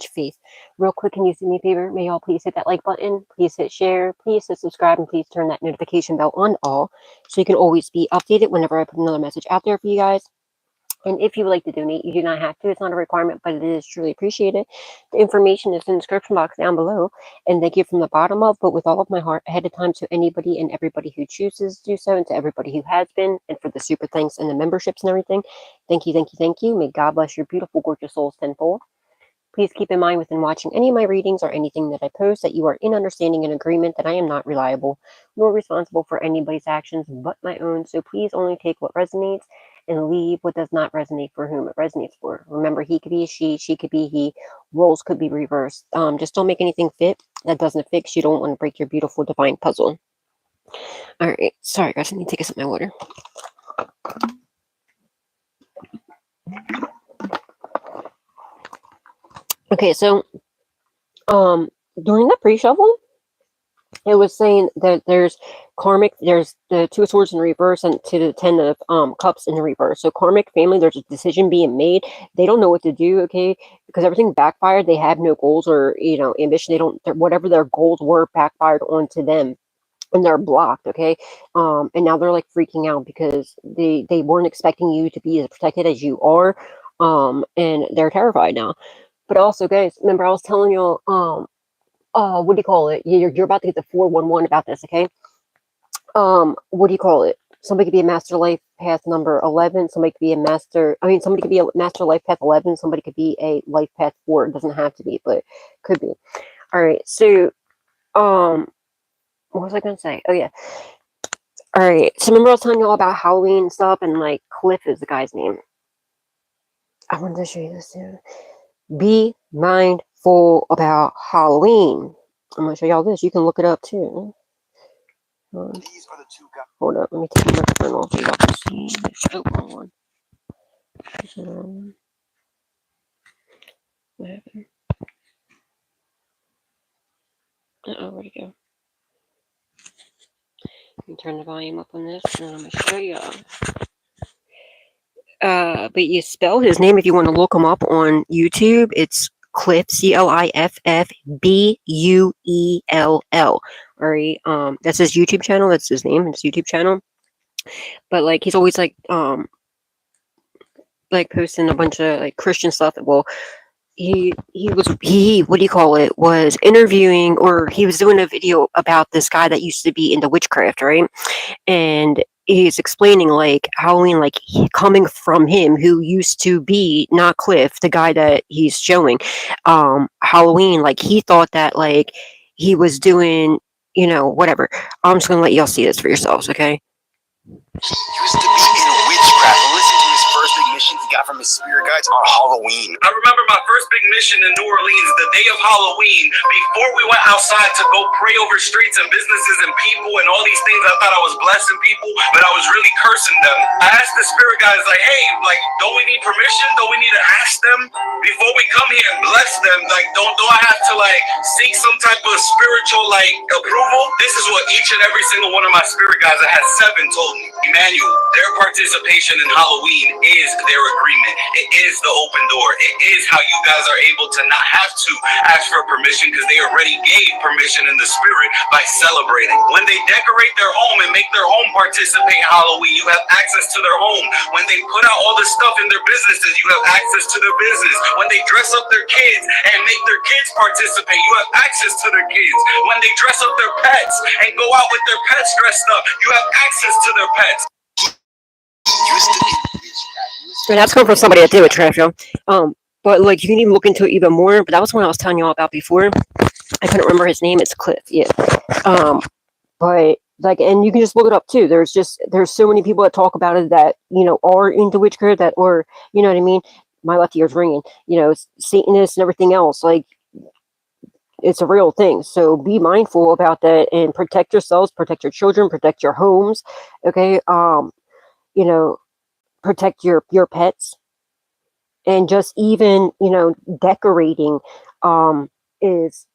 faith. Real quick, can you do me a favor? May y'all please hit that like button, please hit share, please hit subscribe, and please turn that notification bell on all so you can always be updated whenever I put another message out there for you guys. And if you would like to donate, you do not have to. It's not a requirement, but it is truly appreciated. The information is in the description box down below. And thank you from the bottom of, but with all of my heart ahead of time to anybody and everybody who chooses to do so, and to everybody who has been, and for the super thanks and the memberships and everything. Thank you, thank you, thank you. May God bless your beautiful, gorgeous souls tenfold. Please keep in mind within watching any of my readings or anything that I post that you are in understanding and agreement that I am not reliable nor responsible for anybody's actions but my own. So please only take what resonates and leave what does not resonate for whom it resonates for. Remember, he could be a she could be he, roles could be reversed. Just don't make anything fit that doesn't fix. You don't want to break your beautiful divine puzzle. All right, sorry guys, I need to take a sip of my water. Okay, so during the pre-shuffle, it was saying that there's karmic, there's the Two of Swords in reverse and to the Ten of Cups in the reverse. So karmic family, there's a decision being made. They don't know what to do, okay, because everything backfired. They have no goals or ambition. They don't, whatever their goals were backfired onto them, and they're blocked, okay. And now they're like freaking out because they weren't expecting you to be as protected as you are, and they're terrified now. But also, guys, remember I was telling you, what do you call it? You're about to get the 411 about this, okay? What do you call it? Somebody could be a master life path number 11. Somebody could be a master. I mean, somebody could be a master life path 11. Somebody could be a life path 4. It doesn't have to be, but could be. All right. So, what was I gonna say? Oh yeah. All right. So remember I was telling you all about Halloween stuff, and like Cliff is the guy's name. I wanted to show you this too. Be mindful about Halloween. I'm going to show y'all this. You can look it up too. These are the two guys. Hold up. Let me take the microphone off so y'all can see this. Oh, wrong one. What happened? Where'd it go? Let me turn the volume up on this, and then I'm going to show y'all. But you spell his name if you want to look him up on YouTube. It's Cliff, CLIFF BUELL. All right. That's his YouTube channel. That's his name. It's YouTube channel. But like he's always like posting a bunch of like Christian stuff. Well, he what do you call it, was interviewing, or he was doing a video about this guy that used to be into witchcraft, right? And he's explaining like Halloween, like coming from him, who used to be not Cliff, the guy that he's showing. Halloween, like he thought that like he was doing, whatever. I'm just gonna let y'all see this for yourselves, okay? Used to be in witchcraft. Listen to his first big mission he got from his spirit guides on Halloween. I remember my first big mission in New Orleans, the day of Halloween, before we went outside to go pray over streets and businesses and people and all these things. I thought I was blessing people, but I was really cursing them. I asked the spirit guides, like, hey, like, don't we need permission? Don't we need to ask them before we come here and bless them? Like, don't I have to like seek some type of spiritual like approval? This is what each and every single one of my spirit guides, I had 7, told me. Emmanuel, their participation in Halloween is their agreement. It is the open door. It is how you guys are able to not have to ask for permission, because they already gave permission in the spirit by celebrating. When they decorate their home and make their home participate in Halloween, you have access to their home. When they put out all the stuff in their businesses, you have access to their business. When they dress up their kids and make their kids participate, you have access to their kids. When they dress up their pets and go out with their pets dressed up, you have access to their pets. And that's coming from somebody that did witchcraft, but like you can even look into it even more. But that was one I was telling you all about before. I couldn't remember his name. It's Cliff, yeah. But like, and you can just look it up too. There's so many people that talk about it that are into witchcraft, that, or you know what I mean. My left ear's ringing. Satanists and everything else. Like, it's a real thing. So be mindful about that and protect yourselves, protect your children, protect your homes. Okay. Protect your pets, and just even decorating is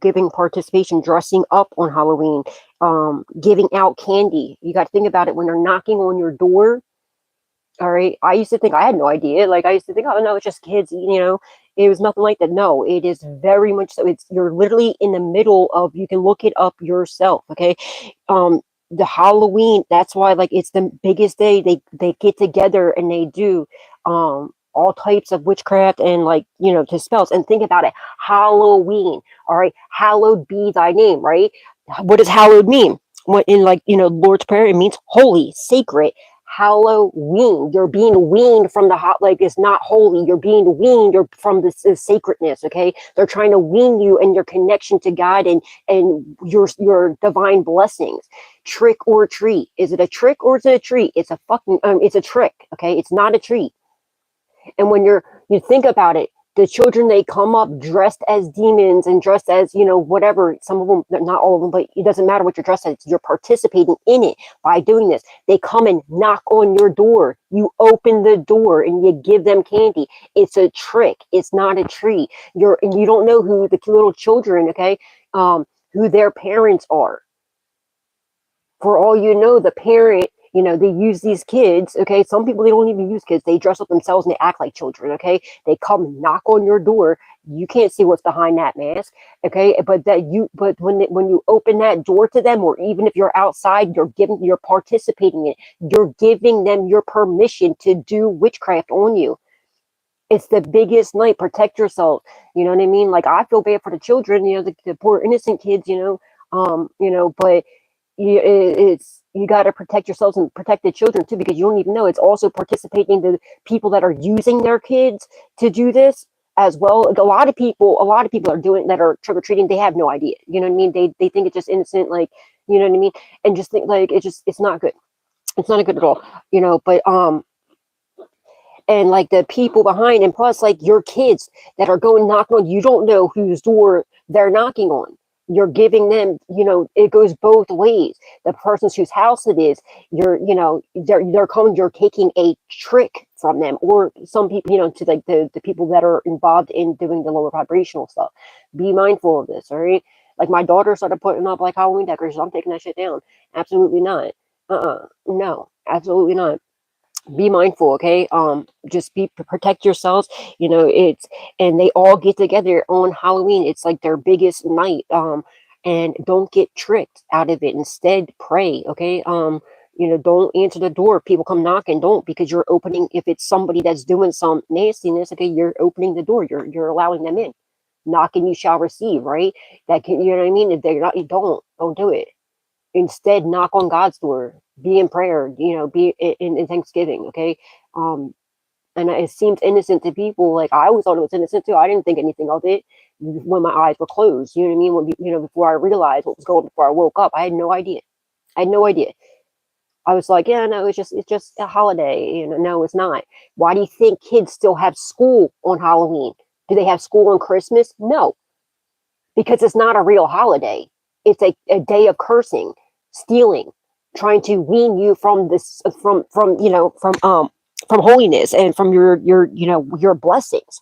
giving participation, dressing up on Halloween, giving out candy. You got to think about it when they're knocking on your door. All right, I used to think, I had no idea, like I used to think, oh no, it's just kids, It was nothing like that. No, it is very much so. You're literally in the middle of, you can look it up yourself, okay? The Halloween, that's why, like, it's the biggest day. They get together and they do all types of witchcraft and, like, to spells. And think about it, Halloween, all right? Hallowed be thy name, right? What does hallowed mean? What, in, like, Lord's Prayer, it means holy, sacred. Halloween, you're being weaned from the hot, like, it's not holy, you're being weaned, you're from this sacredness, okay? They're trying to wean you and your connection to God and your divine blessings. Trick or treat, is it a trick or is it a treat? It's a fucking it's a trick, okay? It's not a treat. And when you think about it, the children, they come up dressed as demons and dressed as, whatever. Some of them, not all of them, but it doesn't matter what you're dressed as. You're participating in it by doing this. They come and knock on your door. You open the door and you give them candy. It's a trick. It's not a treat. And you don't know who the little children, okay, who their parents are. For all you know, the parent, they use these kids, okay? Some people, they don't even use kids. They dress up themselves and they act like children, okay? They come knock on your door. You can't see what's behind that mask, okay? But when you open that door to them, or even if you're outside, you're participating in it. You're giving them your permission to do witchcraft on you. It's the biggest night. Protect yourself. You know what I mean? Like, I feel bad for the children, the poor innocent kids, but you got to protect yourselves and protect the children too, because you don't even know. It's also participating the people that are using their kids to do this as well. Like, a lot of people are doing that, are trick-or-treating. They have no idea. You know what I mean? They think it's just innocent, like, you know what I mean? And just think, like, it's not good. It's not good at all. But and, like, the people behind, and plus, like, your kids that are going knocking on, you don't know whose door they're knocking on. You're giving them, it goes both ways. The person whose house it is, they're coming, you're taking a trick from them. Or some people, to, like, the people that are involved in doing the lower vibrational stuff. Be mindful of this, all right? Like, my daughter started putting up, like, Halloween decorations. I'm taking that shit down. Absolutely not. No, absolutely not. Be mindful, okay? Just protect yourselves. And they all get together on Halloween. It's like their biggest night. And don't get tricked out of it. Instead, pray, okay? Don't answer the door. People come knocking, don't, because you're opening. If it's somebody that's doing some nastiness, okay, you're opening the door. You're allowing them in. Knock and you shall receive, right? That can, you know what I mean? If they're not, don't do it. Instead, knock on God's door. Be in prayer, be in thanksgiving, okay? And it seems innocent to people. Like, I always thought it was innocent too. I didn't think anything of it when my eyes were closed. You know what I mean? Before I realized what was going on, before I woke up, I had no idea. I was like, yeah, no, it's just a holiday. No, it's not. Why do you think kids still have school on Halloween? Do they have school on Christmas? No, because it's not a real holiday. It's a day of cursing, stealing, trying to wean you from this, from holiness and from your blessings.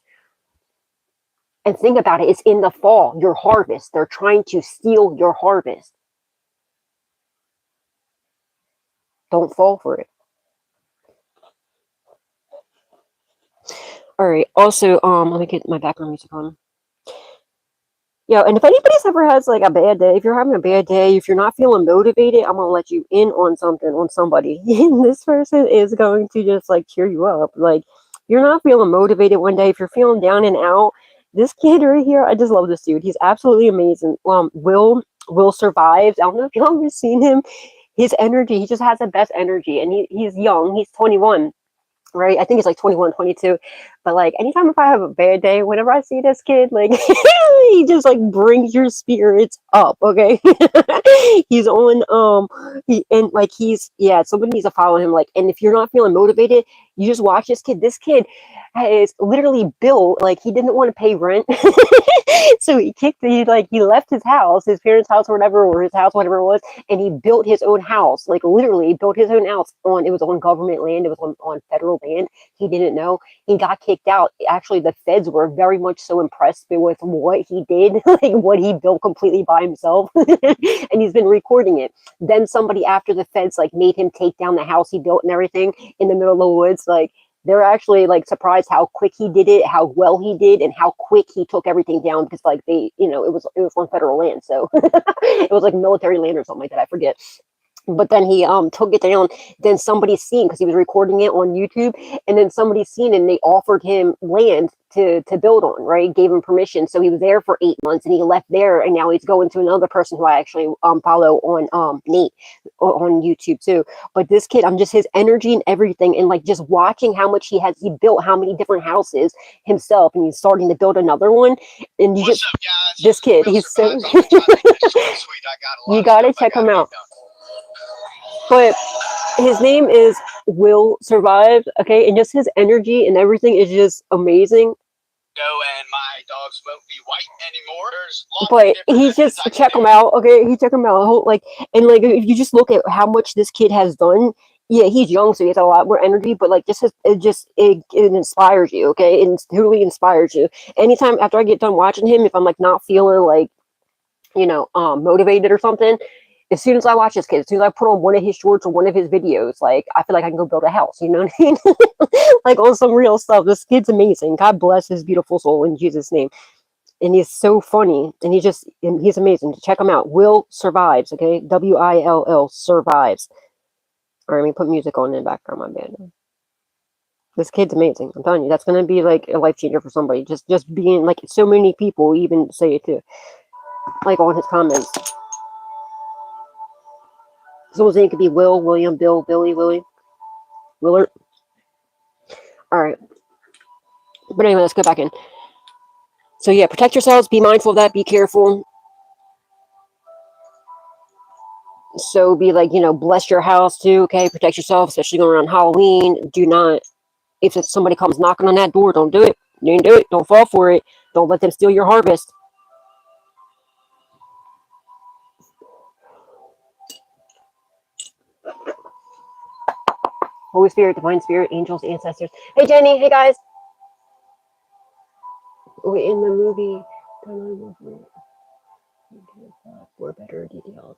And think about it, it's in the fall, your harvest. They're trying to steal your harvest. Don't fall for it. All right. Also, let me get my background music on. Yeah, and if anybody's ever has, like, a bad day, if you're having a bad day, if you're not feeling motivated, I'm gonna let you in on something, on somebody. And this person is going to just, like, cheer you up. Like, you're not feeling motivated one day, if you're feeling down and out, this kid right here, I just love this dude. He's absolutely amazing. Will Survives. I don't know if y'all ever seen him. His energy, he just has the best energy, and he's young. He's 21. Right, I think it's like 21, 22. But, like, anytime if I have a bad day, whenever I see this kid, like, he just, like, brings your spirits up, okay? He's on somebody needs to follow him. Like, and if you're not feeling motivated, you just watch this kid. This kid is literally built, like, he didn't want to pay rent. So he left his house, his parents' house or whatever, or his house, whatever it was, and he built his own house. Like, literally built his own house it was on government land, it was on federal land. He didn't know. He got kicked out. Actually, the feds were very much so impressed with what he did, like what he built completely by himself. And he's been recording it. Then somebody, after the feds, like, made him take down the house he built and everything in the middle of the woods, like, they're actually like surprised how quick he did it, how well he did, and how quick he took everything down, because like they, you know, it was on federal land, so it was like military land or something like that, I forget. But then he took it down. Then somebody seen, because he was recording it on YouTube, and then somebody seen and they offered him land to build on, right? Gave him permission. So he was there for 8 months and he left there, and now he's going to another person who I actually follow on Nate on YouTube too. But this kid, I'm just his energy and everything, and like just watching how much he built how many different houses himself, and he's starting to build another one. And you What's just up, guys? this kid, Will he's so survives. I'm just trying to make this one sweet. I got a lot you of gotta stuff I check him gotta out. get done. But his name is Will Survive, okay, and just his energy and everything is just amazing. Go, and my dogs won't be white anymore. There's lots of But different he's methods just I can check do. him out, okay? He check him out, like, and like if you just look at how much this kid has done, yeah, he's young, so he has a lot more energy. But like, it inspires you, okay? It totally inspires you. Anytime after I get done watching him, if I'm like not feeling like, you know, motivated or something, as soon as I watch this kid, as soon as I put on one of his shorts or one of his videos, like I feel like I can go build a house. You know what I mean? Like on some real stuff. This kid's amazing. God bless his beautiful soul in Jesus' name. And he's so funny, and he's amazing. Check him out. Will Survives. Okay, WILL survives. All right, let me put music on in the background. My bad. This kid's amazing. I'm telling you, that's gonna be like a life changer for somebody. Just being like, so many people even say it too, like on his comments. Someone's name could be Will, William, Bill, Billy, Willie, Willard. All right. But anyway, let's go back in. So yeah, protect yourselves. Be mindful of that. Be careful. So be like, you know, bless your house too. Okay, protect yourself, especially going around Halloween. Do not, if somebody comes knocking on that door, don't do it. Don't do it. Don't fall for it. Don't let them steal your harvest. Holy Spirit, Divine Spirit, angels, ancestors. Hey Jenny. Hey guys. We're in the movie. For better details.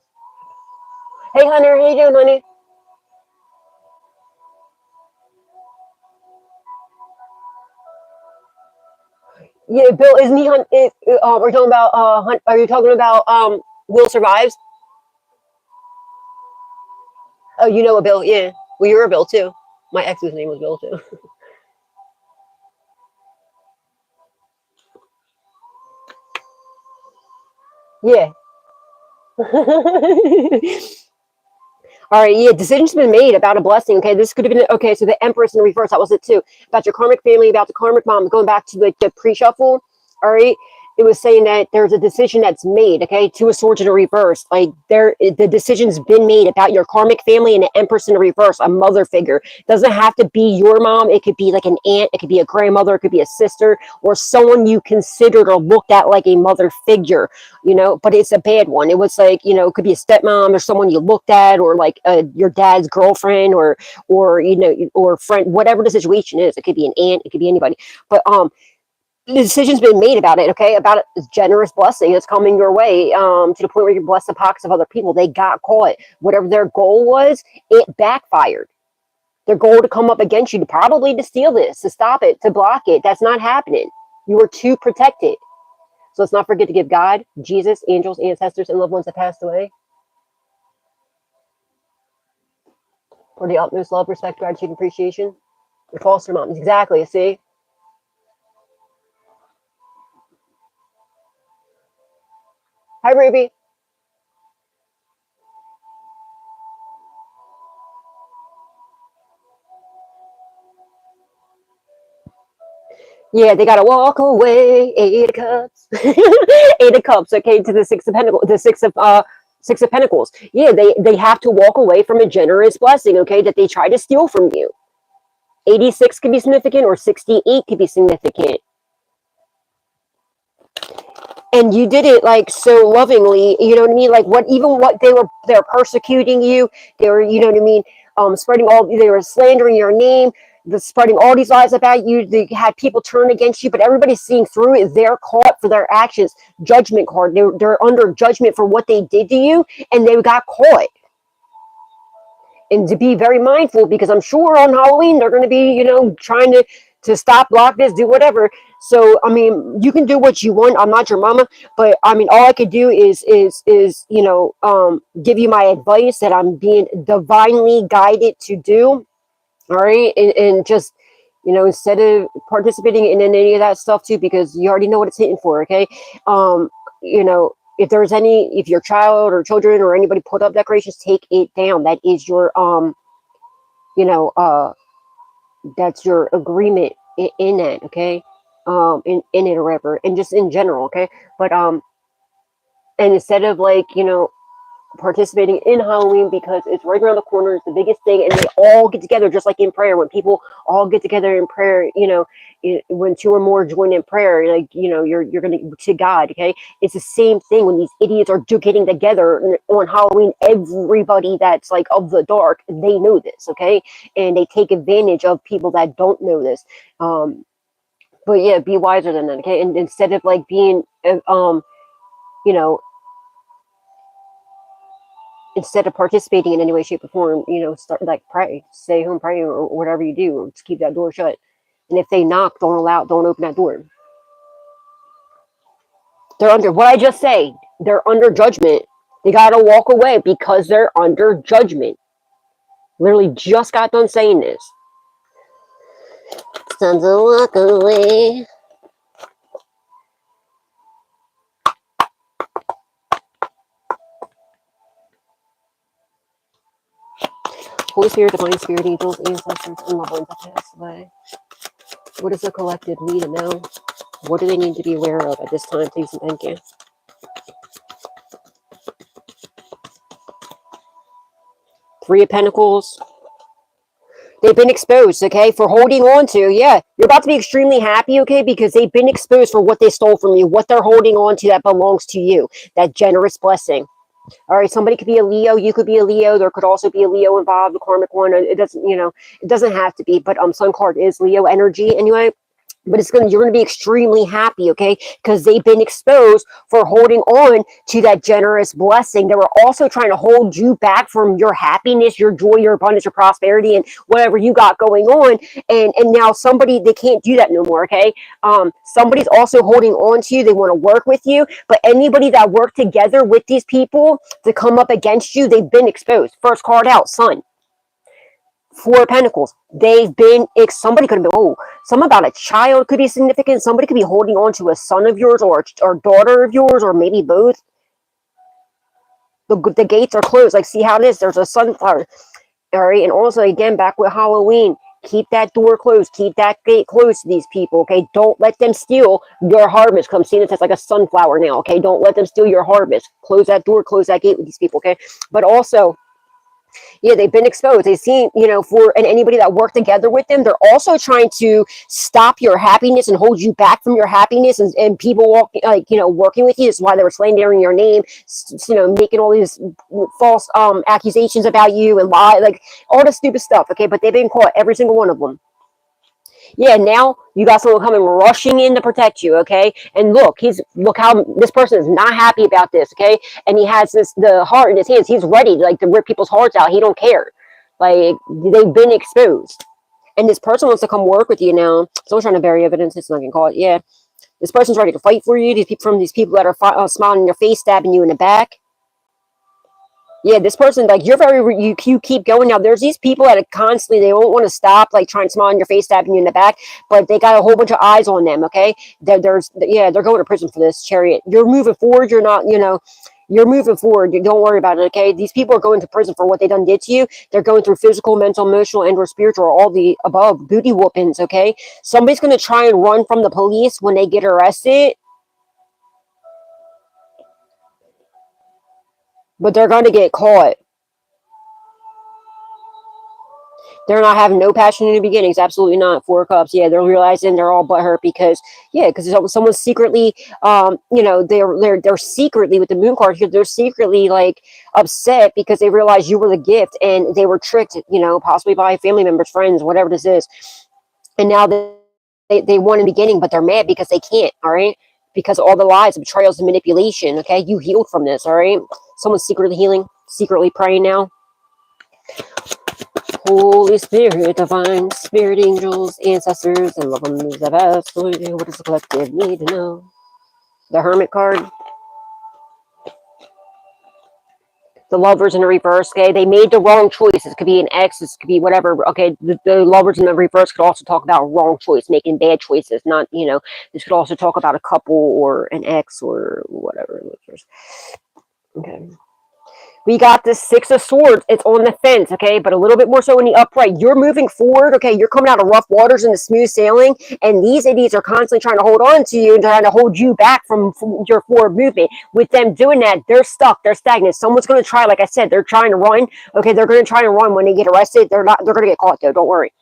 Hey Hunter, how you doing, honey? Yeah, Bill, isn't he? Are you talking about? Are you talking about? Will Survives? Oh, you know a Bill? Yeah. Well, you're a Bill too. My ex's name was Bill too. Yeah. All right, yeah, decision's been made about a blessing. Okay, this could have been okay. So the Empress in the reverse, that was it too. About your karmic family, about the karmic mom. Going back to like the pre-shuffle. All right, it was saying that there's a decision that's made. Okay, two of swords in a reverse. Like the decision's been made about your karmic family and the Empress in the reverse, a mother figure. It doesn't have to be your mom. It could be like an aunt. It could be a grandmother. It could be a sister or someone you considered or looked at like a mother figure. You know, but it's a bad one. It was like, you know, it could be a stepmom or someone you looked at, or like your dad's girlfriend, or you know, or friend, whatever the situation is. It could be an aunt, it could be anybody. But the decision's been made about it. Okay, about a generous blessing is coming your way. To the point where you bless the pockets of other people. They got caught. Whatever their goal was, it backfired. Their goal to come up against you, probably to steal this, to stop it, to block it. That's not happening. You were too protected. So let's not forget to give God, Jesus, angels, ancestors, and loved ones that passed away for the utmost love, respect, gratitude, and appreciation. Your foster moms, exactly. See. Hi, Ruby. Yeah, they gotta walk away. 8 of Cups. 8 of Cups. Okay, to the Six of Pentacles. The Six of Pentacles. Yeah, they have to walk away from a generous blessing. Okay, that they try to steal from you. 86 could be significant, or 68 could be significant. And you did it like so lovingly, you know what I mean? Like what they're persecuting you, they were, you know what I mean, they were slandering your name, spreading all these lies about you. They had people turn against you, but everybody's seeing through it. They're caught for their actions. Judgment card. They're under judgment for what they did to you, and they got caught. and to be very mindful, because I'm sure on Halloween they're going to be, you know, trying to stop, block this, do whatever. So I mean, you can do what you want. I'm not your mama, but I mean, all I could do is you know, give you my advice that I'm being divinely guided to do. All right, and just, you know, instead of participating in any of that stuff too, because you already know what it's hitting for. Okay, you know, if there's any, if your child or children or anybody put up decorations, take it down. That is your you know, that's your agreement in that. Okay, in it or whatever, and just in general. Okay, but and instead of, like, you know, participating in Halloween, because it's right around the corner, it's the biggest thing, and they all get together, just like in prayer. When people all get together in prayer, you know, when two or more join in prayer, like, you know, you're gonna to God. Okay, it's the same thing when these idiots are getting together on Halloween. Everybody that's like of the dark, they know this. Okay, and they take advantage of people that don't know this. But yeah, be wiser than that. Okay, and instead of like being you know, instead of participating in any way, shape, or form, you know, start, like, pray, stay home, pray, or whatever you do, or just keep that door shut. And if they knock, don't open that door. They're under, what I just say, they're under judgment. They gotta walk away because they're under judgment. Literally just got done saying this. It's time to walk away. Holy Spirit, Divine Spirit, angels, ancestors, and loved ones that passed away. What does the collective need to know? What do they need to be aware of at this time, please and thank you? Three of Pentacles. They've been exposed, okay, for holding on to. Yeah, you're about to be extremely happy, okay, because they've been exposed for what they stole from you, what they're holding on to that belongs to you, that generous blessing. All right, somebody could be a Leo, you could be a Leo, there could also be a Leo involved, the karmic one. It doesn't, you know, it doesn't have to be, but Sun card is Leo energy anyway. But you're gonna be extremely happy, okay? Because they've been exposed for holding on to that generous blessing. They were also trying to hold you back from your happiness, your joy, your abundance, your prosperity, and whatever you got going on. And now they can't do that no more, okay? Somebody's also holding on to you. They want to work with you, but anybody that worked together with these people to come up against you, they've been exposed. First card out, Sun. Four of Pentacles. They've been, somebody could have been, something about a child could be significant. Somebody could be holding on to a son of yours or daughter of yours, or maybe both. The gates are closed. Like, see how it is? There's a sunflower. All right. And also, again, back with Halloween, keep that door closed. Keep that gate closed to these people. Okay. Don't let them steal your harvest. Come see this as like a sunflower now. Okay. Don't let them steal your harvest. Close that door, close that gate with these people. Okay. But also, yeah, they've been exposed. They've seen, you know, and anybody that worked together with them, they're also trying to stop your happiness and hold you back from your happiness, and people working with you. That's why they were slandering your name, you know, making all these false accusations about you and lie, like all the stupid stuff. Okay, but they've been caught, every single one of them. Yeah, now you got someone coming rushing in to protect you, okay? And look how this person is not happy about this, okay? And he has the heart in his hands. He's ready to rip people's hearts out. He don't care. Like, they've been exposed. And this person wants to come work with you now. Someone's trying to bury evidence. It's not getting caught. Yeah. This person's ready to fight for you. These people that are smiling in your face, stabbing you in the back. Yeah, this person, like, you keep going. Now, there's these people that constantly, they don't want to stop, like, trying to smile in your face, stabbing you in the back, but they got a whole bunch of eyes on them, okay? They're going to prison for this, Chariot. You're moving forward. You're not, you're moving forward. Don't worry about it, okay? These people are going to prison for what they done did to you. They're going through physical, mental, emotional, and or spiritual, all the above, booty whoopings, okay? Somebody's going to try and run from the police when they get arrested, but they're going to get caught. They're not having no passion in the beginnings. Absolutely not. Four of Cups. Yeah, they're realizing they're all butthurt because someone's secretly, they're secretly, with the Moon card here, they're secretly like upset because they realized you were the gift and they were tricked, possibly by family members, friends, whatever this is. And now they won in the beginning, but they're mad because they can't. All right. Because of all the lies, the betrayals, and manipulation. Okay. You healed from this. All right. Someone's secretly healing, secretly praying now. Holy Spirit, divine spirit, angels, ancestors, and loved ones of absolutely what does the collective need to know? The Hermit card. The lovers in the reverse, okay? They made the wrong choice. It could be an ex, it could be whatever, okay? The lovers in the reverse could also talk about wrong choice, making bad choices, not, you know, this could also talk about a couple or an ex or whatever. Okay. We got this Six of Swords. It's on the fence, okay? But a little bit more so in the upright. You're moving forward, okay? You're coming out of rough waters into smooth sailing, and these idiots are constantly trying to hold on to you and trying to hold you back from your forward movement. With them doing that, they're stuck. They're stagnant. Someone's going to try, like I said, they're trying to run. Okay, they're going to try to run when they get arrested. They're not. They're going to get caught, though. Don't worry.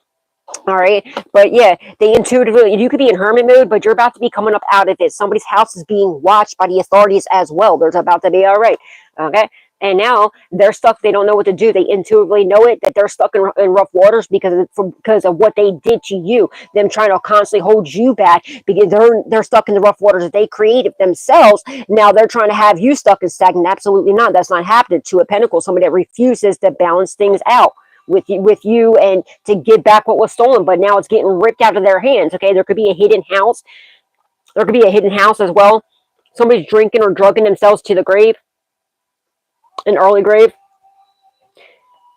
All right. But yeah, they intuitively, you could be in hermit mode, but you're about to be coming up out of it. Somebody's house is being watched by the authorities as well. There's about to be all right. Okay. And now they're stuck. They don't know what to do. They intuitively know it that they're stuck in rough waters because of what they did to you. Them trying to constantly hold you back because they're stuck in the rough waters that they created themselves. Now they're trying to have you stuck and stagnant. Absolutely not. That's not happening. Two of Pentacles, somebody that refuses to balance things out with you and to give back what was stolen, but now it's getting ripped out of their hands. Okay, there could be a hidden house. There could be a hidden house as well. Somebody's drinking or drugging themselves to the grave, an early grave.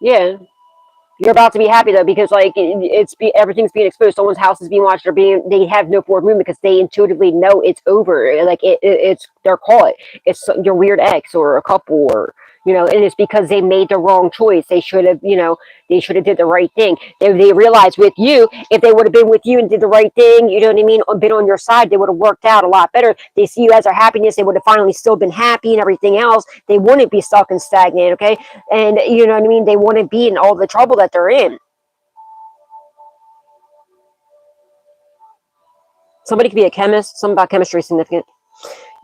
Yeah, you're about to be happy though because like everything's being exposed. Someone's house is being watched. They have no forward movement because they intuitively know it's over. Like it's they're caught. It's your weird ex or a couple or. You know, and it's because they made the wrong choice. They should have, you know, they should have did the right thing. They realized with you, if they would have been with you and did the right thing, you know what I mean, been on your side, they would have worked out a lot better. They see you as their happiness. They would have finally still been happy and everything else. They wouldn't be stuck and stagnant, okay? And you know what I mean? They wouldn't be in all the trouble that they're in. Somebody could be a chemist. Something about chemistry is significant.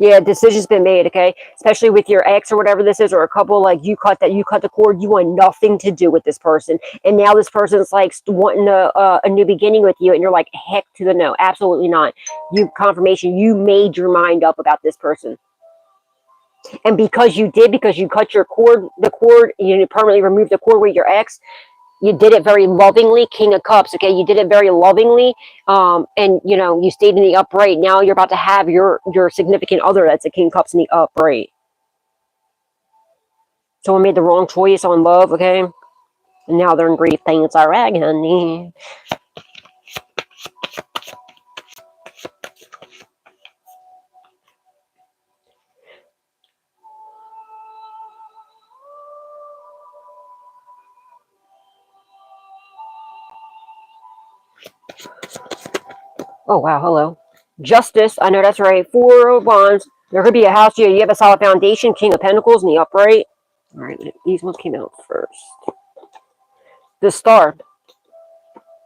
Yeah, decision's been made, okay? Especially with your ex or whatever this is, or a couple, like you cut the cord, you want nothing to do with this person. And now this person's like wanting a new beginning with you, and you're like, heck to the no, absolutely not. You confirmation, you made your mind up about this person. And because you cut your cord, you permanently removed the cord with your ex, you did it very lovingly. King of Cups, okay? You did it very lovingly, and you know you stayed in the upright. Now you're about to have your significant other that's a King of Cups in the upright. Someone made the wrong choice on love, okay? And now they're in grief. Things are agony. Oh wow, hello. Justice, I know that's right. Four of Wands. There could be a house here. You have a solid foundation. King of Pentacles in the upright. All right, these ones came out first. The Star.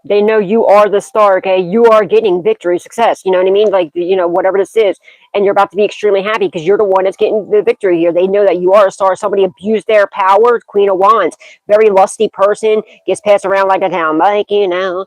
They know you are the star, okay? You are getting victory, success. You know what I mean? Like, you know, whatever this is. And you're about to be extremely happy because you're the one that's getting the victory here. They know that you are a star. Somebody abused their power. Queen of Wands. Very lusty person. Gets passed around like a town. Like, you know.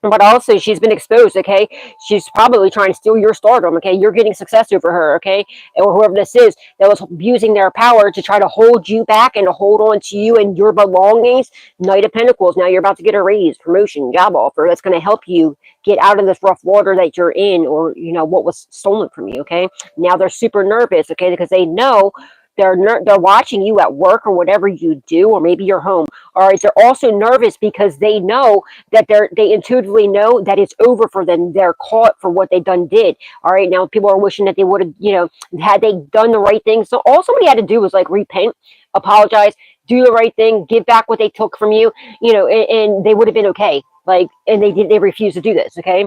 But also, she's been exposed, okay? She's probably trying to steal your stardom, okay? You're getting success over her, okay? Or whoever this is that was abusing their power to try to hold you back and to hold on to you and your belongings. Knight of Pentacles. Now you're about to get a raise, promotion, job offer. That's going to help you get out of this rough water that you're in or, you know, what was stolen from you, okay? Now they're super nervous, okay? Because they know they're watching you at work or whatever you do, or maybe you're home. All right, they're also nervous because they know that they intuitively know that it's over for them. They're caught for what they did. All right, now people are wishing that they would have, you know, had they done the right thing. So all somebody had to do was like repent, apologize, do the right thing, give back what they took from you, you know, and they would have been okay. Like, and they refused to do this. Okay,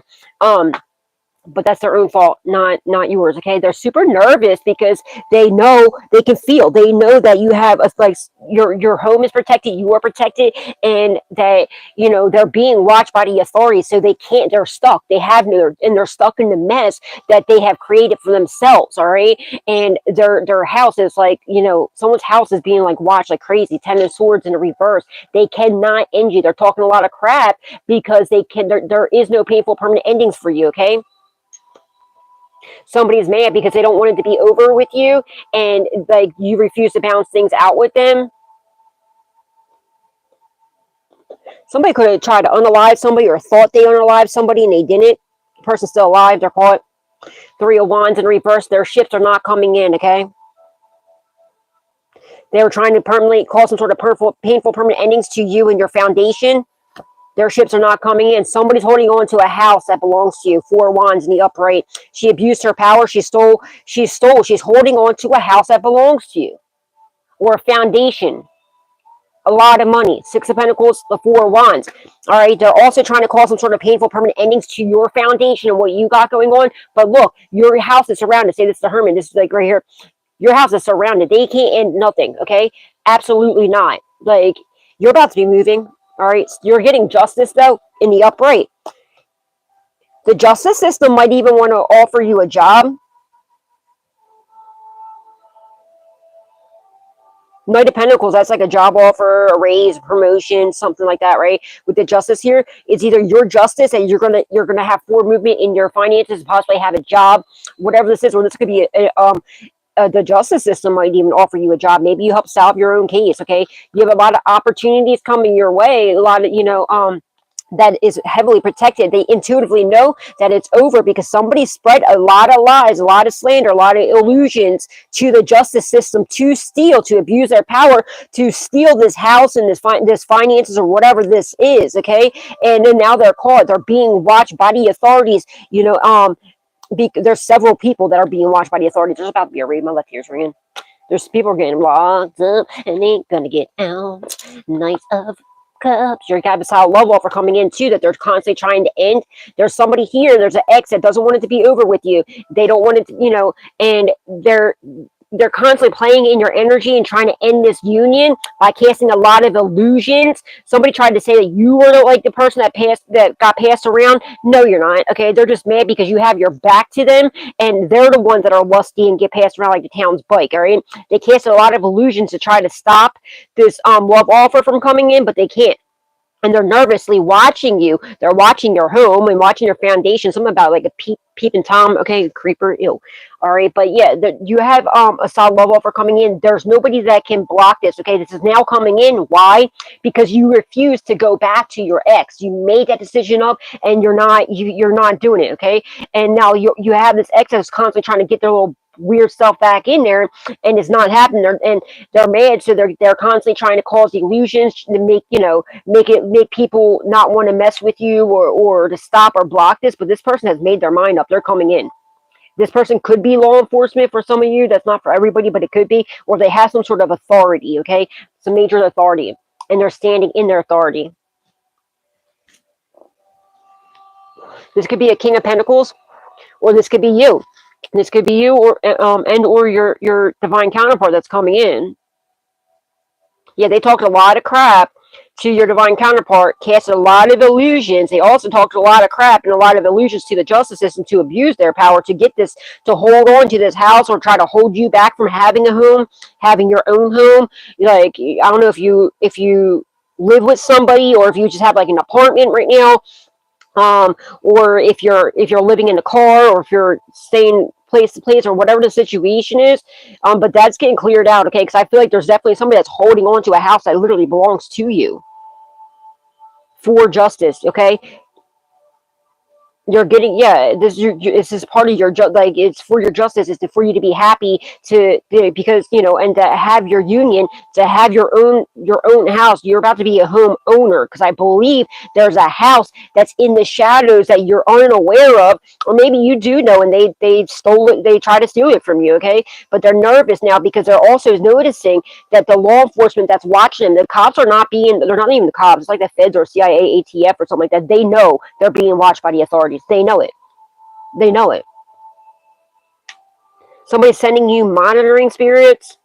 but that's their own fault, not yours. Okay, they're super nervous because they know, they can feel, they know that you have a, like, your home is protected, you are protected, and that, you know, they're being watched by the authorities, so they can't, they're stuck, they have no, and they're stuck in the mess that they have created for themselves. All right, and their house is like, you know, someone's house is being like watched like crazy. Ten of Swords in the reverse. They cannot end you. They're talking a lot of crap because there is no painful permanent endings for you. Okay, somebody's mad because they don't want it to be over with you, and like you refuse to balance things out with them. Somebody could have tried to unalive somebody or thought they unalived somebody and they didn't. The person's still alive. They're caught. 3 of Wands in reverse. Their ships are not coming in, okay? They were trying to permanently cause some sort of painful permanent endings to you and your foundation. Their ships are not coming in. Somebody's holding on to a house that belongs to you. 4 Wands in the upright. She abused her power. She's holding on to a house that belongs to you. Or a foundation. A lot of money. 6 of Pentacles, the 4 of Wands. All right. They're also trying to cause some sort of painful permanent endings to your foundation and what you got going on. But look, your house is surrounded. Say this is the Hermit. This is like right here. Your house is surrounded. They can't end nothing. Okay. Absolutely not. Like, you're about to be moving. All right. You're getting justice, though, in the upright. The justice system might even want to offer you a job. Knight of Pentacles, that's like a job offer, a raise, a promotion, something like that, right? With the justice here, it's either your justice and you're gonna have forward movement in your finances, possibly have a job, whatever this is, or this could be the justice system might even offer you a job. Maybe you help solve your own case. Okay, you have a lot of opportunities coming your way. A lot of that is heavily protected. They intuitively know that it's over because somebody spread a lot of lies, a lot of slander, a lot of illusions to the justice system to steal, to abuse their power, to steal this house and this finances or whatever this is. Okay, and then now they're caught. They're being watched by the authorities. There's several people that are being watched by the authorities. There's about to be a raid. My left ear's ringing. There's people getting locked up and ain't gonna get out. Knight of Cups. You're gonna have a solid love offer coming in too that they're constantly trying to end. There's somebody here. There's an ex that doesn't want it to be over with you. They don't want it to, and they're constantly playing in your energy and trying to end this union by casting a lot of illusions. Somebody tried to say that you were like the person that got passed around. No, you're not. Okay, they're just mad because you have your back to them, and they're the ones that are lusty and get passed around like the town's bike. All right, they casted a lot of illusions to try to stop this love offer from coming in, but they can't. And they're nervously watching you. They're watching your home and watching your foundation. Something about like a peeping Tom. Okay, creeper. Ew. All right, but yeah, you have a solid love offer coming in. There's nobody that can block this. Okay, this is now coming in. Why? Because you refuse to go back to your ex. You made that decision up, and you're not doing it. Okay, and now you have this ex that's constantly trying to get their little weird stuff back in there, and it's not happening. They're mad, so they're constantly trying to cause illusions to make people not want to mess with you or to stop or block this. But this person has made their mind up. They're coming in. This person could be law enforcement for some of you. That's not for everybody, but it could be. Or they have some sort of authority, okay? Some major authority. And they're standing in their authority. This could be a King of Pentacles, or this could be you. This could be you or your divine counterpart that's coming in. Yeah, they talked a lot of crap to your divine counterpart, casted a lot of illusions. They also talked a lot of crap and a lot of illusions to the justice system to abuse their power to get this, to hold on to this house or try to hold you back from having a home, having your own home. Like, I don't know if you live with somebody or if you just have like an apartment right now, or if you're living in a car or if you're staying place to place or whatever the situation is, but that's getting cleared out, okay? Because I feel like there's definitely somebody that's holding on to a house that literally belongs to you for justice, okay? You're getting, yeah, this is part of your like, it's for your justice. It's for you to be happy because and to have your union, to have your own house. You're about to be a home owner, because I believe there's a house that's in the shadows that you're unaware of, or maybe you do know, and they stole it. They try to steal it from you, okay? But they're nervous now because they're also noticing that the law enforcement that's watching them, the cops are not being, they're not even the cops. It's like the feds or CIA, ATF or something like that. They know they're being watched by the authorities. They know it. They know it. Somebody's sending you monitoring spirits.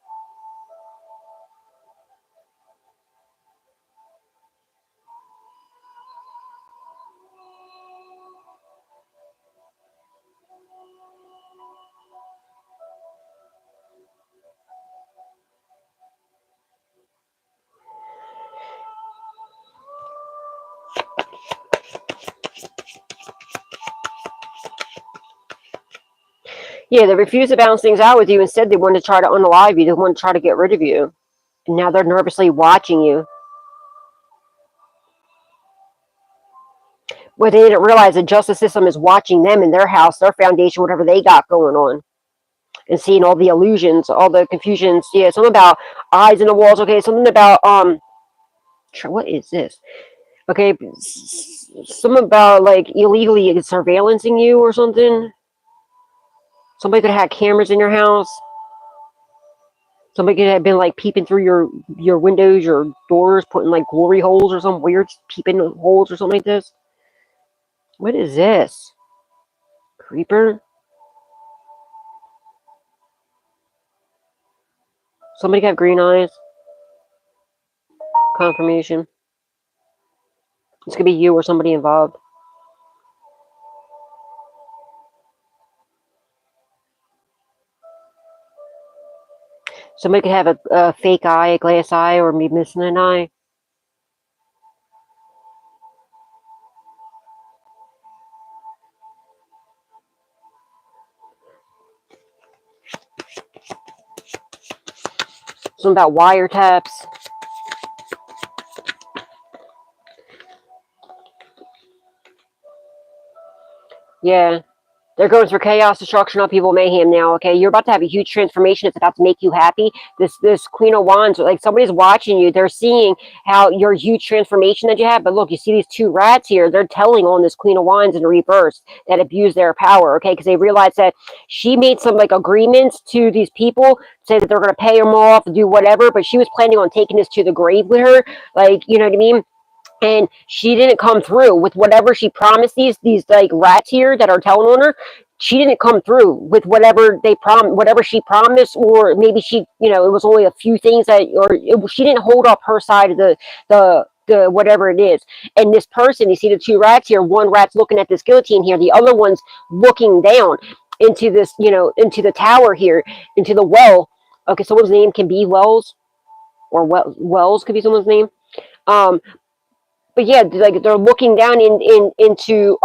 Yeah, they refuse to balance things out with you. Instead, they want to try to unalive you. They want to try to get rid of you. And now they're nervously watching you. What they didn't realize, the justice system is watching them in their house, their foundation, whatever they got going on, and seeing all the illusions, all the confusions. Yeah, something about eyes in the walls. Okay, something about what is this? Okay, something about like illegally surveillancing you or something. Somebody could have had cameras in your house. Somebody could have been like peeping through your windows, your doors, putting like glory holes or some weird peeping holes or something like this. What is this? Creeper? Somebody got green eyes. Confirmation. This could be you or somebody involved. Somebody could have a fake eye, a glass eye, or be missing an eye. Something about wiretaps. Yeah. They're going through chaos, destruction, upheaval, mayhem now, okay? You're about to have a huge transformation. It's about to make you happy. This Queen of Wands, like somebody's watching you. They're seeing how your huge transformation that you have. But look, you see these two rats here. They're telling on this Queen of Wands in reverse that abuse their power, okay? Because they realize that she made some like agreements to these people, say that they're going to pay them off, do whatever. But she was planning on taking this to the grave with her. Like, you know what I mean? And she didn't come through with whatever she promised these like rats here that are telling on her. She didn't come through with whatever whatever she promised, or maybe she, you know, it was only a few things that, she didn't hold up her side of the whatever it is. And this person, you see the two rats here, one rat's looking at this guillotine here, the other one's looking down into this, you know, into the tower here, into the well. Okay, someone's name can be Wells, or Wells could be someone's name. Um, but yeah, like they're looking down into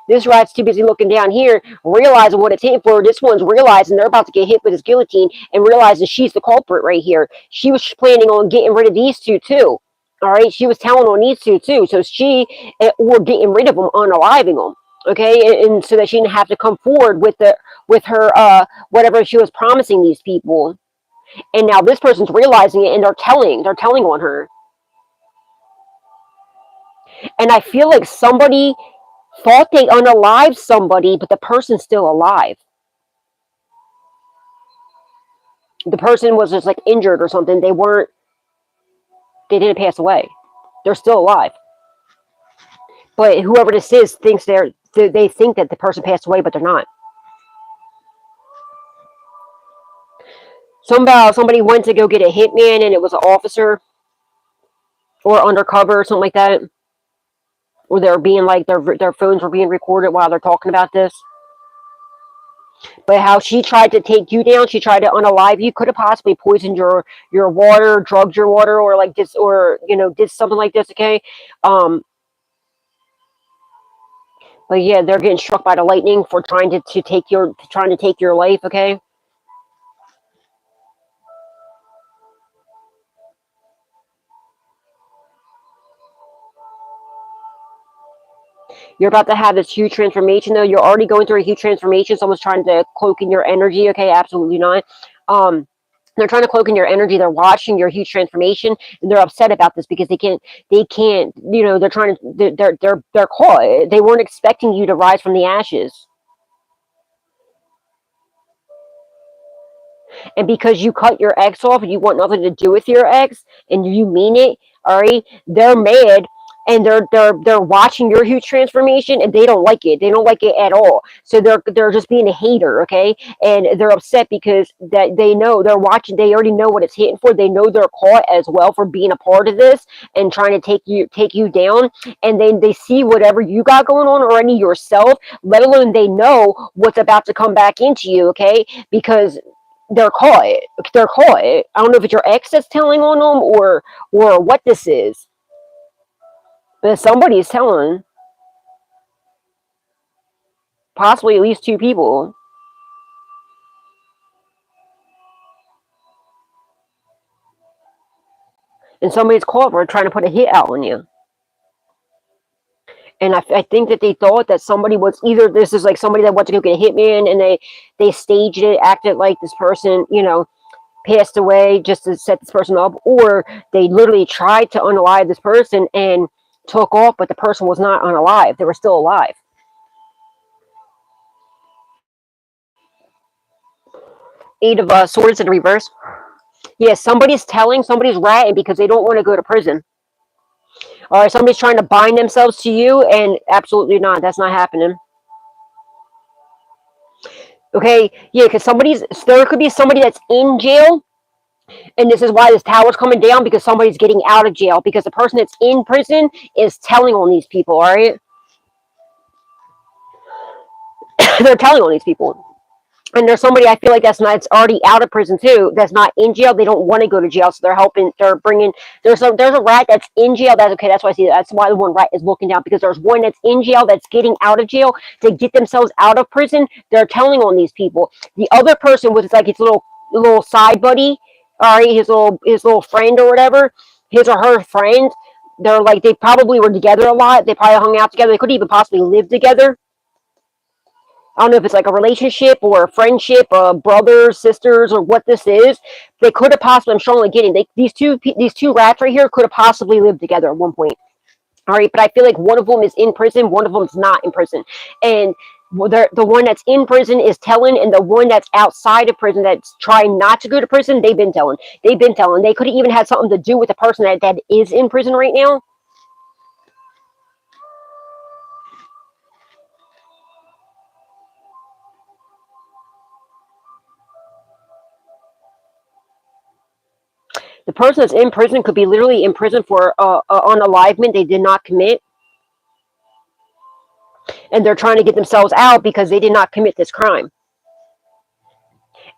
this rat's too busy looking down here, realizing what it's hitting for. This one's realizing they're about to get hit with this guillotine and realizing she's the culprit right here. She was planning on getting rid of these two too. All right, she was telling on these two too. So she, or getting rid of them, unaliving them. Okay, and so that she didn't have to come forward with her whatever she was promising these people. And now this person's realizing it, and they're telling on her. And I feel like somebody thought they unalived somebody, but the person's still alive. The person was just like injured or something. They didn't pass away. They're still alive. But whoever this is thinks they think that the person passed away, but they're not. Somebody went to go get a hitman, and it was an officer or undercover or something like that. Or they're being like their phones were being recorded while they're talking about this. But how she tried to take you down, she tried to unalive you, could have possibly poisoned your water, drugged your water, or like this, or you know, did something like this. Okay, but yeah, they're getting struck by the lightning for trying to take your life. Okay, you're about to have this huge transformation, though. You're already going through a huge transformation. Someone's trying to cloak in your energy. Okay, absolutely not. They're trying to cloak in your energy. They're watching your huge transformation, and they're upset about this because they can't, you know, they're trying to, they're caught. They weren't expecting you to rise from the ashes. And because you cut your ex off and you want nothing to do with your ex and you mean it, all right, they're mad, and they're watching your huge transformation, and they don't like it. They don't like it at all. So they're just being a hater, okay? And they're upset because that they know they're watching. They already know what it's hitting for. They know they're caught as well for being a part of this and trying to take you down. And then they see whatever you got going on already yourself. Let alone they know what's about to come back into you, okay? Because they're caught. They're caught. I don't know if it's your ex that's telling on them, or what this is, but somebody's telling. Possibly at least two people. And somebody's caught for trying to put a hit out on you. And I think that they thought that somebody was either, this is like somebody that went to go get a hitman, and they staged it, acted like this person, you know, passed away just to set this person up, or they literally tried to unalive this person and took off, but the person was not unalive. They were still alive. Eight of Swords in reverse. Yeah, somebody's ratting because they don't want to go to prison. Or somebody's trying to bind themselves to you, and absolutely not. That's not happening. Okay, yeah, because there could be somebody that's in jail, and this is why this tower's coming down, because somebody's getting out of jail, because the person that's in prison is telling on these people, all right? They're telling on these people. And there's somebody, I feel like that's already out of prison too, that's not in jail. They don't want to go to jail, so they're bringing, there's a rat that's in jail. That's okay. That's why I see that's why the one rat is looking down, because there's one that's in jail that's getting out of jail to get themselves out of prison. They're telling on these people. The other person was like his little side buddy, all right, his little friend or whatever, his or her friend. They're like, they probably were together a lot. They probably hung out together. They could even possibly live together. I don't know if it's like a relationship or a friendship, brothers, sisters, or what this is. They could have possibly, I'm strongly getting, these two rats right here could have possibly lived together at one point. All right, but I feel like one of them is in prison, one of them is not in prison. And the one that's in prison is telling, and the one that's outside of prison that's trying not to go to prison, they've been telling. They could have even had something to do with the person that is in prison right now. The person that's in prison could be literally in prison for unalivement they did not commit. And they're trying to get themselves out because they did not commit this crime.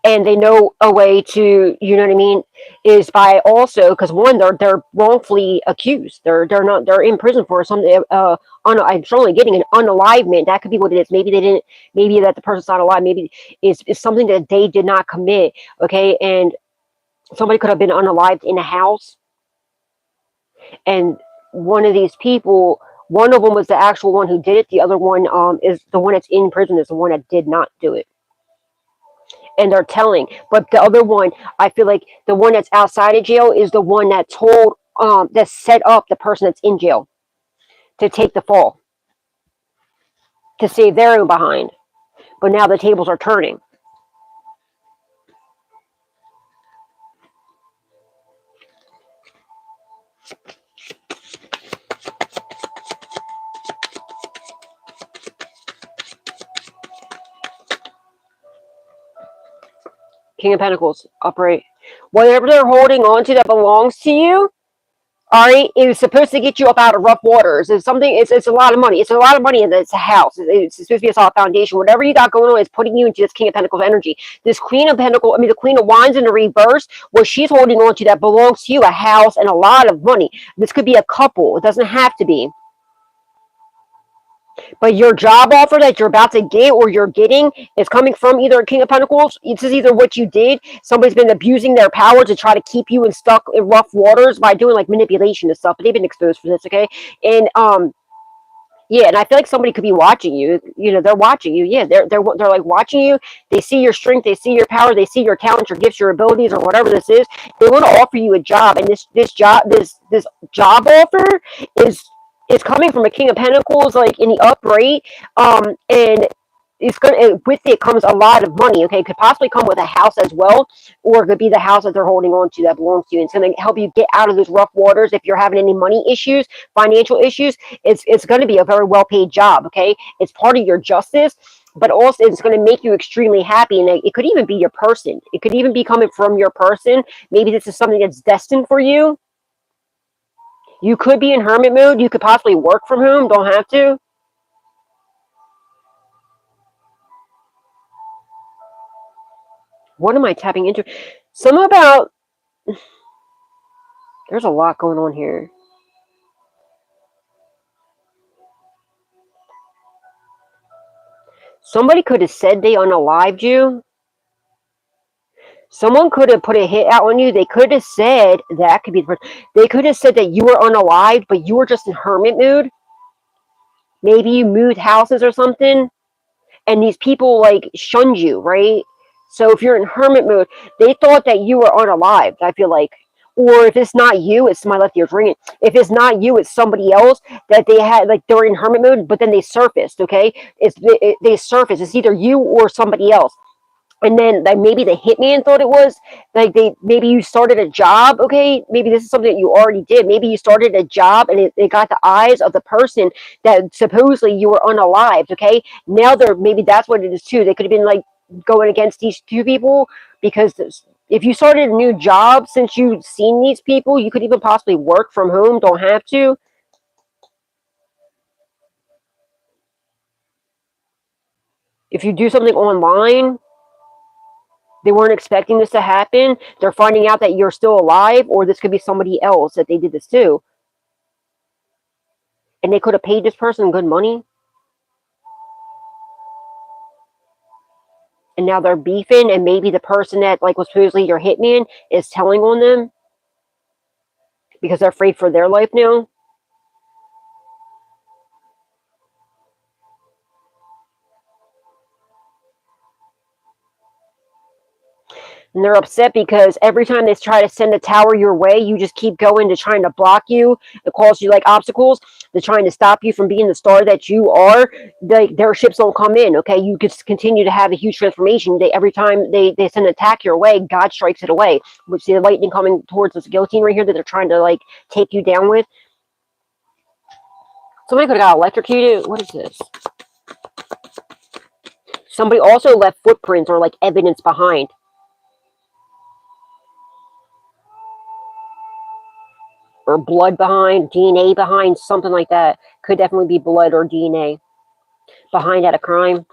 And they know a way to, you know what I mean, is by also, because one, they're wrongfully accused. They're in prison for something. I'm strongly getting an unalivement. That could be what it is. Maybe they didn't. Maybe that the person's not alive. Maybe it's something that they did not commit. Okay, and somebody could have been unalived in a house, and one of these people, one of them was the actual one who did it. The other one is the one that's in prison is the one that did not do it. And they're telling, but the other one, I feel like the one that's outside of jail is the one that told, that set up the person that's in jail to take the fall, to save their own behind. But now the tables are turning. King of Pentacles, upright. Whatever they're holding on to that belongs to you, all right, it was supposed to get you up out of rough waters. It's something. It's a lot of money. It's a lot of money, and it's a house. It's supposed to be a solid foundation. Whatever you got going on is putting you into this King of Pentacles energy. This Queen of Pentacles, the Queen of Wands in the reverse, what she's holding on to that belongs to you, a house and a lot of money. This could be a couple. It doesn't have to be. But your job offer that you're about to get or you're getting is coming from either a King of Pentacles. This is either what you did. Somebody's been abusing their power to try to keep you stuck in rough waters by doing like manipulation and stuff. But they've been exposed for this, okay? And yeah, and I feel like somebody could be watching you. You know, they're watching you. Yeah, they're like watching you. They see your strength. They see your power. They see your talents, your gifts, your abilities, or whatever this is. They want to offer you a job, and this job offer is coming from a King of Pentacles, like in the upright, and it's gonna, with it comes a lot of money. Okay, it could possibly come with a house as well, or it could be the house that they're holding on to that belongs to you. It's going to help you get out of those rough waters. If you're having any money issues, financial issues, it's going to be a very well paid job. Okay, it's part of your justice, but also it's going to make you extremely happy. And it could even be your person. It could even be coming from your person. Maybe this is something that's destined for you. You could be in hermit mode. You could possibly work from home. Don't have to. What am I tapping into? Some about... There's a lot going on here. Somebody could have said they unalived you. Someone could have put a hit out on you. They could have said, that could be the person. They could have said that you were unalived, but you were just in hermit mood. maybe you moved houses or something, and these people like shunned you, right? So if you're in hermit mode, they thought that you were unalived, I feel like. Or if it's not you, it's my left ear ringing. If it's not you, it's somebody else that they had, like they were in hermit mode, but then they surfaced, okay? They surfaced. It's either you or somebody else. And then like maybe the hitman thought it was like maybe you started a job, okay? Maybe this is something that you already did. Maybe you started a job and it got the eyes of the person that supposedly you were unalived, okay? Now they're maybe that's what it is too. They could have been like going against these two people because if you started a new job since you've seen these people, you could even possibly work from home, don't have to. If you do something online, they weren't expecting this to happen. They're finding out that you're still alive, or this could be somebody else that they did this to. And they could have paid this person good money. And now they're beefing, and maybe the person that like was supposedly your hitman is telling on them because they're afraid for their life now. And they're upset because every time they try to send a tower your way, you just keep going to trying to block you. It causes you like obstacles. They're trying to stop you from being the star that you are. Their ships don't come in. Okay, you could continue to have a huge transformation. Every time they send an attack your way, God strikes it away. Which the lightning coming towards this guillotine right here that they're trying to like take you down with. Somebody could have got electrocuted. What is this? Somebody also left footprints or like evidence behind. Or blood behind, DNA behind, something like that. Could definitely be blood or DNA behind at a crime.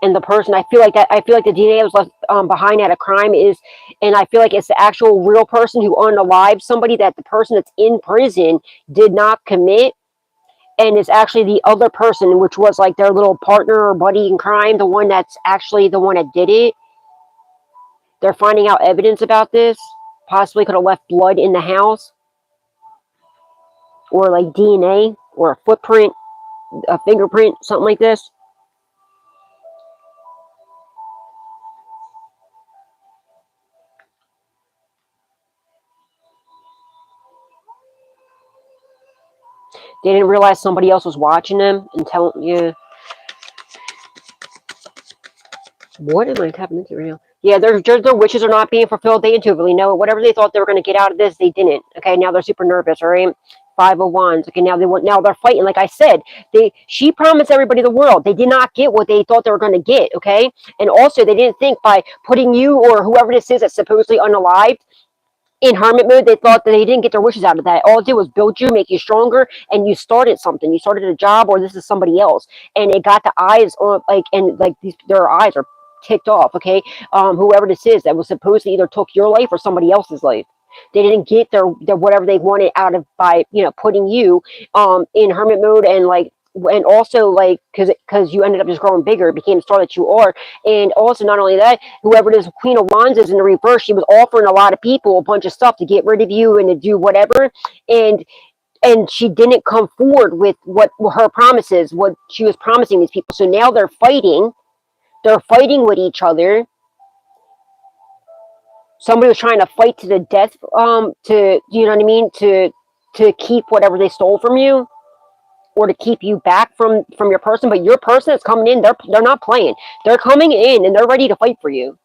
And the person, I feel like the DNA was left behind at a crime and I feel like it's the actual real person who unalived somebody that the person that's in prison did not commit. And it's actually the other person, which was like their little partner or buddy in crime, the one that's actually the one that did it. They're finding out evidence about this. Possibly could have left blood in the house. Or like DNA or a footprint, a fingerprint, something like this. They didn't realize somebody else was watching them and telling you. What am I tapping into right now? Yeah, their wishes are not being fulfilled. They intuitively know it. Whatever they thought they were going to get out of this, they didn't. Okay, now they're super nervous. All right, 501s. Okay, now they're fighting. Like I said, she promised everybody the world. They did not get what they thought they were going to get. Okay, and also they didn't think by putting you or whoever this is that's supposedly unalived in hermit mode, they thought that they didn't get their wishes out of that. All it did was build you, make you stronger, and you started something. You started a job, or this is somebody else, and it got the eyes on their eyes are ticked off. Okay, whoever this is that was supposed to either took your life or somebody else's life. They didn't get their whatever they wanted out of by putting you in hermit mode and also like because you ended up just growing bigger, became the star that you are. And also not only that, whoever this Queen of Wands is in the reverse, she was offering a lot of people a bunch of stuff to get rid of you and to do whatever, and she didn't come forward with what her promises, what she was promising these people. So now they're fighting with each other. Somebody was trying to fight to the death to to keep whatever they stole from you, or to keep you back from your person. But your person that's coming in, they're not playing. They're coming in and they're ready to fight for you.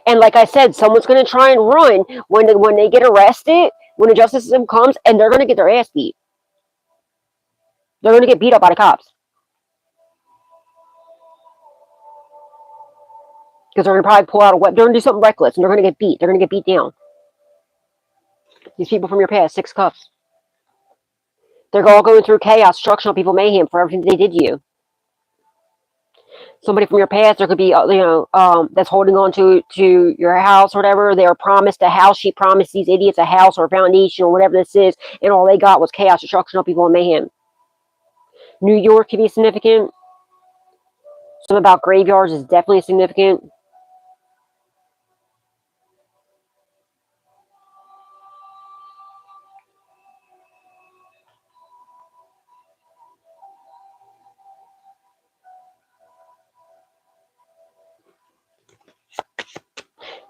And like I said, someone's going to try and run when they get arrested, when the justice system comes, and they're going to get their ass beat. They're going to get beat up by the cops. Because they're going to probably pull out a weapon. They're going to do something reckless, and they're going to get beat. They're going to get beat down. These people from your past, 6 cups. They're all going through chaos, destruction, people, mayhem for everything they did to you. Somebody from your past, there could be, that's holding on to your house or whatever. They were promised a house. She promised these idiots a house or a foundation or whatever this is, and all they got was chaos, destruction, people, and mayhem. New York can be significant. Something about graveyards is definitely significant.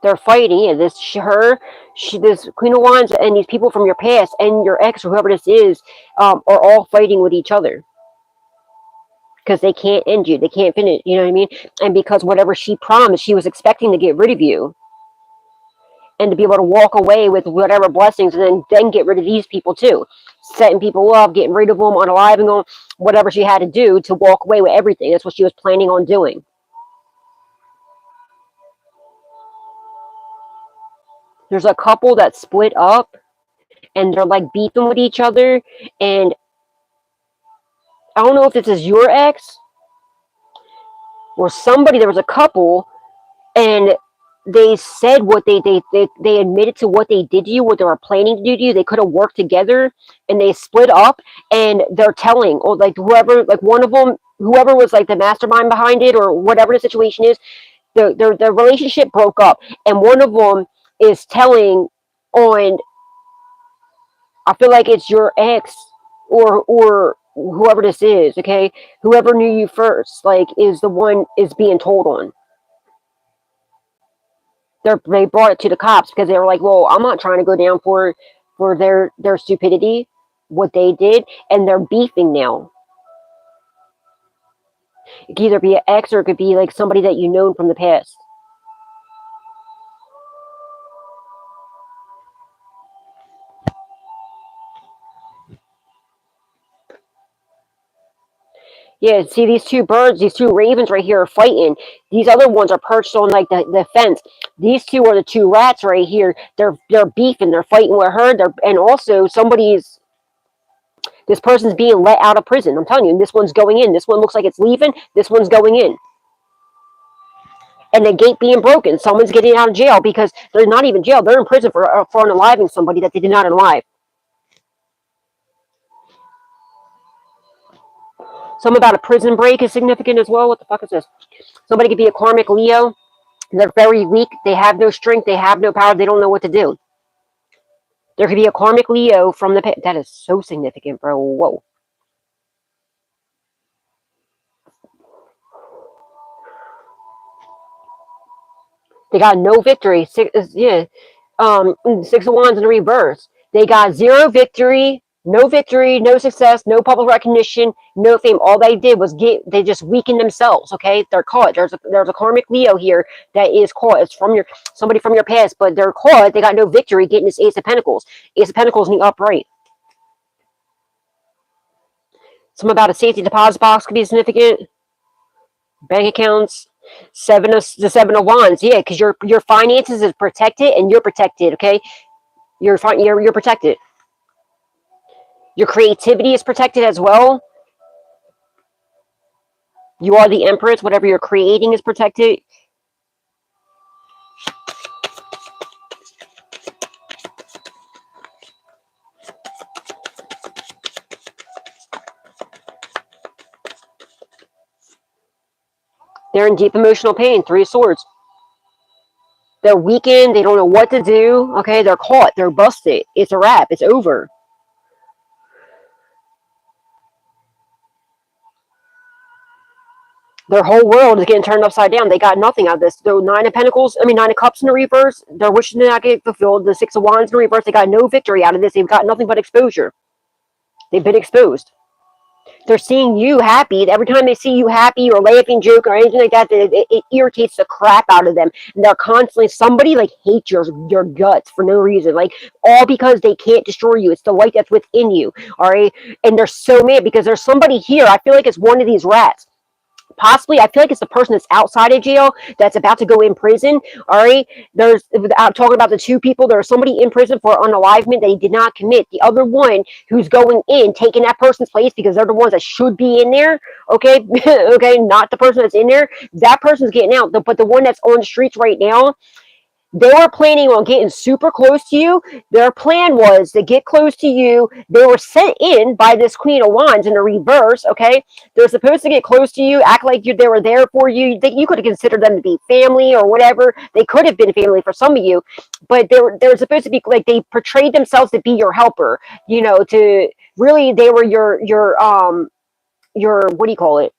They're fighting. Yeah, this Queen of Wands and these people from your past and your ex or whoever this is are all fighting with each other because they can't end you. They can't finish. You know what I mean? And because whatever she promised, she was expecting to get rid of you and to be able to walk away with whatever blessings and then get rid of these people too. Setting people up, getting rid of them, unaliving them, whatever she had to do to walk away with everything. That's what she was planning on doing. There's a couple that split up and they're like beefing with each other. And I don't know if this is your ex or somebody. There was a couple and they said what they admitted to what they did to you, what they were planning to do to you. They could have worked together and they split up and they're telling, or like whoever, like one of them, whoever was like the mastermind behind it or whatever the situation is, their relationship broke up and one of them is telling on, I feel like it's your ex or whoever this is, okay? Whoever knew you first, like, is the one is being told on. They brought it to the cops because they were like, well, I'm not trying to go down for their stupidity, what they did, and they're beefing now. It could either be an ex or it could be like somebody that you known from the past. Yeah, see these two birds, these two ravens right here are fighting. These other ones are perched on like the fence. These two are the two rats right here. They're beefing. They're fighting with her. And also this person's being let out of prison. I'm telling you, this one's going in. This one looks like it's leaving. This one's going in. And the gate being broken. Someone's getting out of jail because they're not even jail. They're in prison for unaliving somebody that they did not unalive. Something about a prison break is significant as well. What the fuck is this? Somebody could be a karmic Leo. They're very weak. They have no strength. They have no power. They don't know what to do. There could be a karmic Leo from the past. That is so significant, bro. Whoa. They got no victory. Six of Wands in reverse. They got zero victory, no success, no public recognition, no fame. All they did was they just weakened themselves. Okay, they're caught. There's a karmic Leo here that is caught. It's from somebody from your past, but they're caught. They got no victory getting this Ace of Pentacles. Ace of Pentacles in the upright. Something about a safety deposit box could be significant. Bank accounts. The Seven of Wands, yeah, because your finances is protected and you're protected. Okay, you're protected. Your creativity is protected as well. You are the Empress. Whatever you're creating is protected. They're in deep emotional pain. Three of Swords. They're weakened. They don't know what to do. Okay, they're caught. They're busted. It's a wrap. It's over. Their whole world is getting turned upside down. They got nothing out of this. The Nine of Cups in the reverse. They're wishing to not get fulfilled. The Six of Wands in the reverse. They got no victory out of this. They've got nothing but exposure. They've been exposed. They're seeing you happy. Every time they see you happy or laughing, joke, or anything like that, it irritates the crap out of them. And they're constantly, somebody like hates your guts for no reason. Like, all because they can't destroy you. It's the light that's within you. All right. And they're so mad because there's somebody here. I feel like it's one of these rats. Possibly, I feel like it's the person that's outside of jail that's about to go in prison. All right, I'm talking about the two people. There's somebody in prison for unalivement that he did not commit. The other one who's going in, taking that person's place because they're the ones that should be in there. Okay, okay, not the person that's in there. That person's getting out. But the one that's on the streets right now, they were planning on getting super close to you. Their plan was to get close to you. They were sent in by this Queen of Wands in the reverse, okay? They're supposed to get close to you, act like they were there for you. You could have considered them to be family or whatever. They could have been family for some of you, but they were supposed to be, like, they portrayed themselves to be your helper, to really, they were your what do you call it,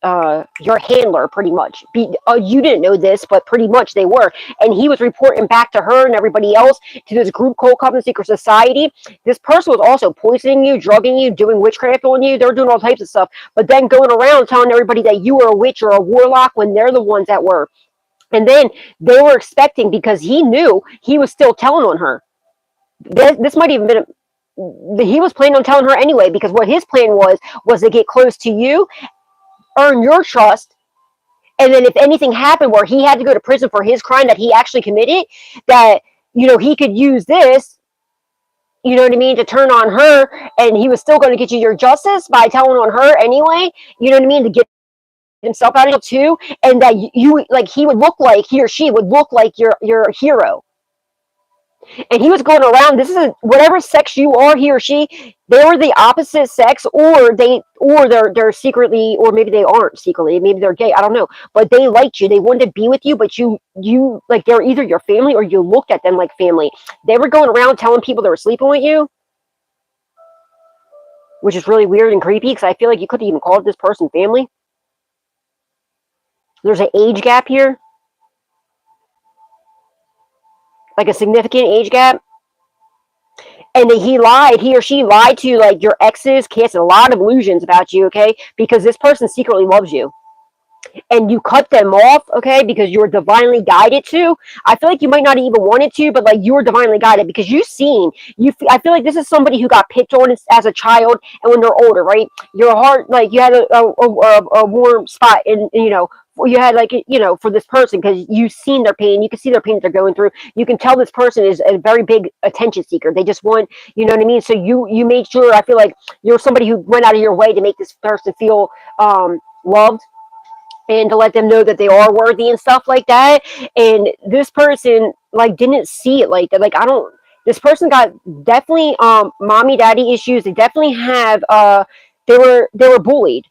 your handler, pretty much. You didn't know this, but pretty much they were. And he was reporting back to her and everybody else, to this group called Covenant Secret Society. This person was also poisoning you, drugging you, doing witchcraft on you. They're doing all types of stuff, but then going around telling everybody that you were a witch or a warlock when they're the ones that were. And then they were expecting, because he knew, he was still telling on her. This might even been he was planning on telling her anyway, because what his plan was to get close to you, earn your trust, and then if anything happened where he had to go to prison for his crime that he actually committed, that, you know, he could use this, you know what I mean, to turn on her, and he was still going to get you your justice by telling on her anyway, you know what I mean, to get himself out of jail too, and that you, like, he or she would look like your hero. And he was going around, this is whatever sex you are, he or she, they were the opposite sex, or they're secretly, or maybe they aren't secretly, maybe they're gay, I don't know, but they liked you, they wanted to be with you, but you like, they're either your family or you looked at them like family. They were going around telling people they were sleeping with you, which is really weird and creepy, because I feel like you couldn't even call this person family. There's an age gap here, like a significant age gap. And he or she lied to, like, your exes, cast a lot of illusions about you, okay? Because this person secretly loves you. And you cut them off, okay? Because you were divinely guided to. I feel like you might not even want it to, but, like, you were divinely guided, because I feel like this is somebody who got picked on as a child, and when they're older, right? Your heart, like, you had a warm spot in, you know, you had, like, you know, for this person, because you've seen their pain. You can see their pain that they're going through. You can tell this person is a very big attention seeker. They just want, you know what I mean? So you made sure, I feel like you're somebody who went out of your way to make this person feel loved, and to let them know that they are worthy and stuff like that. And this person, like, didn't see it like that. Like, this person got definitely mommy daddy issues. They definitely have they were bullied.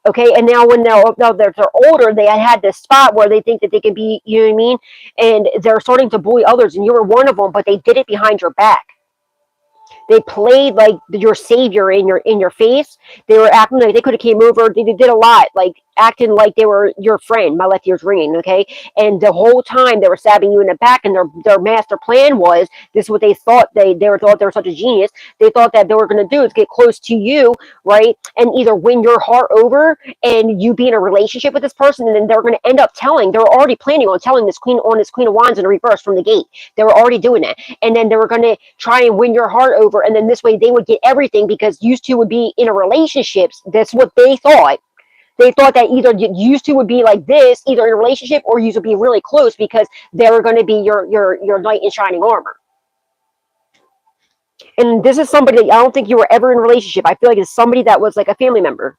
Okay, and now when they're older, they had this spot where they think that they can be, you know what I mean, and they're starting to bully others, and you were one of them, but they did it behind your back. They played like your savior in your face. They were acting like they could have came over. They did a lot, like acting like they were your friend. My left ear's ringing, okay? And the whole time they were stabbing you in the back, and their master plan was, this is what they thought, they thought they were such a genius. They thought that they were going to do is get close to you, right? And either win your heart over and you be in a relationship with this person, and then they're going to end up telling, they were already planning on telling this Queen of Wands in reverse from the gate. They were already doing that. And then they were going to try and win your heart over, and then this way they would get everything, because you two would be in a relationship. That's what they thought. They thought that either you two would be like this, either in a relationship, or you would be really close, because they were going to be your knight in shining armor. And this is somebody that I don't think you were ever in a relationship. I feel like it's somebody that was like a family member.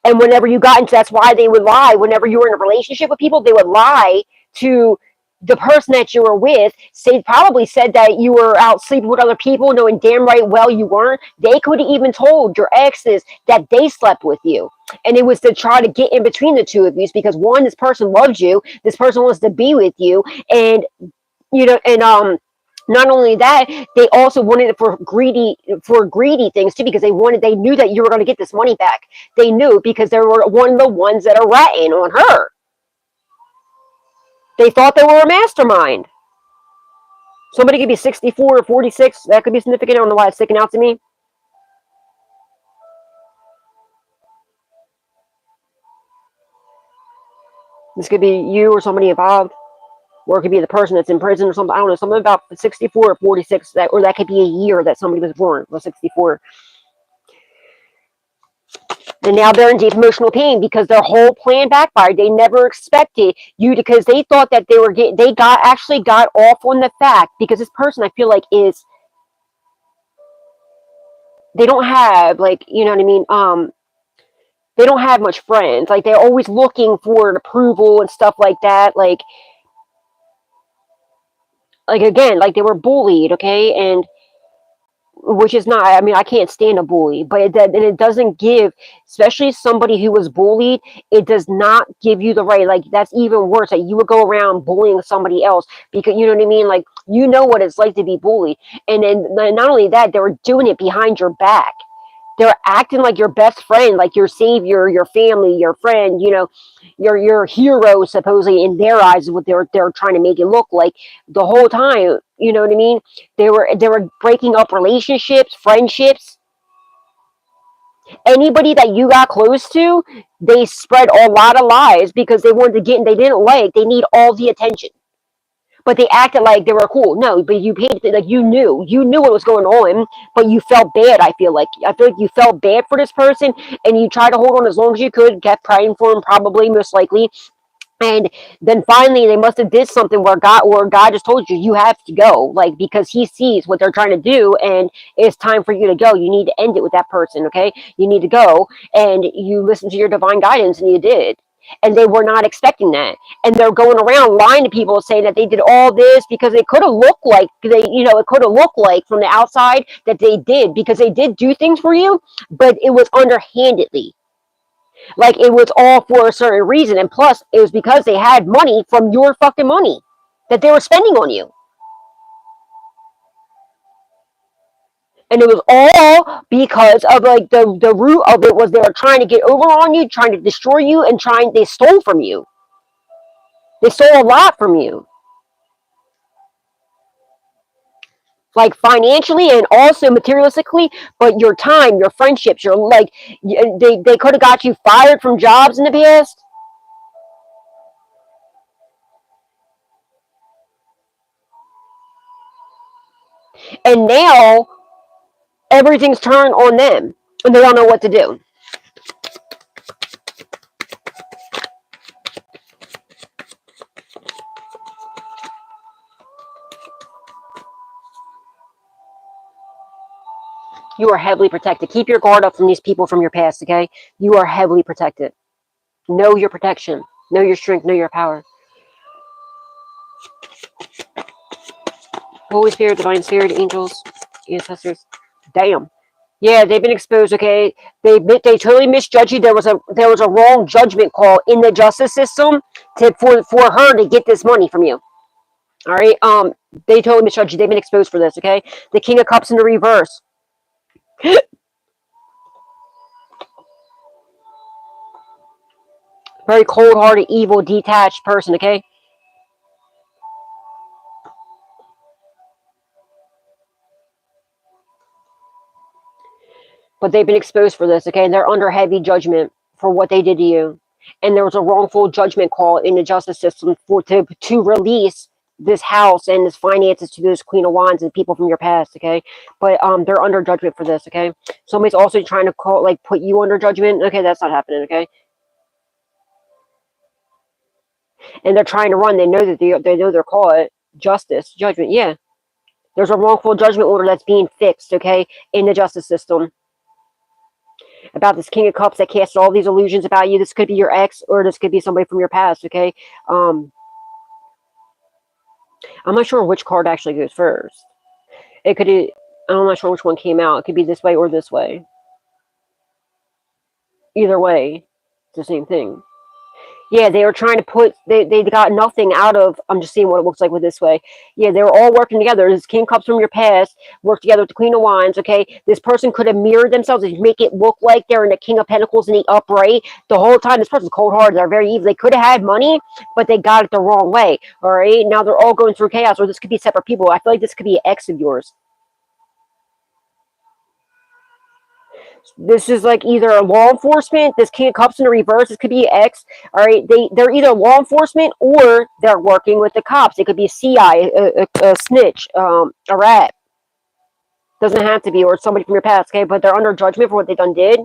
And whenever you got into, that's why they would lie. Whenever you were in a relationship with people, they would lie to the person that you were with. Probably said that you were out sleeping with other people, knowing damn right well you weren't. They could have even told your exes that they slept with you. And it was to try to get in between the two of you, because one, this person loves you. This person wants to be with you. And, you know, and, not only that, they also wanted it for greedy things too, because they knew that you were going to get this money back. They knew, because they were one of the ones that are ratting on her. They thought they were a mastermind. Somebody could be 64 or 46. That could be significant. I don't know why it's sticking out to me. This could be you or somebody involved. Or it could be the person that's in prison or something. I don't know. Something about 64 or 46. Or that could be a year that somebody was born. Was 64. And now they're in deep emotional pain, because their whole plan backfired. They never expected you, because they thought that they actually got off on the fact, because this person, I feel like, they don't have, like, you know what I mean, they don't have much friends. Like, they're always looking for approval and stuff like that. Like again, like, they were bullied, okay? And which is not, I mean, I can't stand a bully, but it doesn't give, especially somebody who was bullied, it does not give you the right, like, that's even worse, that you would go around bullying somebody else, because, you know what I mean, like, you know what it's like to be bullied. And then not only that, they were doing it behind your back. They're acting like your best friend, like your savior, your family, your friend, you know, your hero supposedly in their eyes is what they're trying to make it look like the whole time. You know what I mean? They were breaking up relationships, friendships. Anybody that you got close to, they spread a lot of lies because they wanted to get, and they didn't like, they need all the attention. But they acted like they were cool. No, but you paid, like you knew what was going on, but you felt bad. I feel like you felt bad for this person, and you tried to hold on as long as you could, kept praying for him, probably, most likely, and then finally they must have did something where God just told you you have to go, like, because he sees what they're trying to do, and it's time for you to go. You need to end it with that person, okay? You need to go, and you listen to your divine guidance, and you did. And they were not expecting that, and they're going around lying to people, saying that they did all this because it could have looked like it could have looked like from the outside that they did, because they did do things for you, but it was underhandedly, like it was all for a certain reason. And plus, it was because they had money from your fucking money that they were spending on you. And it was all because of, like, the root of it was they were trying to get over on you, trying to destroy you, and they stole from you. They stole a lot from you. Like financially and also materialistically, but your time, your friendships, your, like, they could have got you fired from jobs in the past. And now everything's turned on them, and they don't know what to do. You are heavily protected. Keep your guard up from these people from your past, okay? You are heavily protected. Know your protection. Know your strength. Know your power. Holy Spirit, Divine Spirit, angels, ancestors. Damn. Yeah, they've been exposed, okay? They totally misjudged you. There was a wrong judgment call in the justice system for her to get this money from you. All right? They totally misjudged you. They've been exposed for this, okay? The King of Cups in the reverse. Very cold-hearted, evil, detached person, okay? But they've been exposed for this, okay? And they're under heavy judgment for what they did to you. And there was a wrongful judgment call in the justice system to release this house and this finances to this Queen of Wands and people from your past, okay? But they're under judgment for this, okay? Somebody's also trying to call, like, put you under judgment. Okay, that's not happening, okay? And they're trying to run. They know that they know they're caught. Justice, judgment, yeah. There's a wrongful judgment order that's being fixed, okay, in the justice system, about this King of Cups that casts all these illusions about you. This could be your ex, or this could be somebody from your past, okay? I'm not sure which card actually goes first. It could be, I'm not sure which one came out. It could be this way or this way. Either way, it's the same thing. Yeah, they were trying to put, they got nothing out of, I'm just seeing what it looks like with this way. Yeah, they were all working together. This King Cups from your past worked together with the Queen of Wands, okay? This person could have mirrored themselves and make it look like they're in the King of Pentacles and the upright. The whole time, this person's cold-hearted. They're very evil. They could have had money, but they got it the wrong way, all right? Now they're all going through chaos, or this could be separate people. I feel like this could be an ex of yours. This is like either a law enforcement. This King of Cups in the reverse. This could be X. All right, they're either law enforcement or they're working with the cops. It could be a CI, a snitch, a rat. Doesn't have to be, or somebody from your past. Okay, but they're under judgment for what they done did,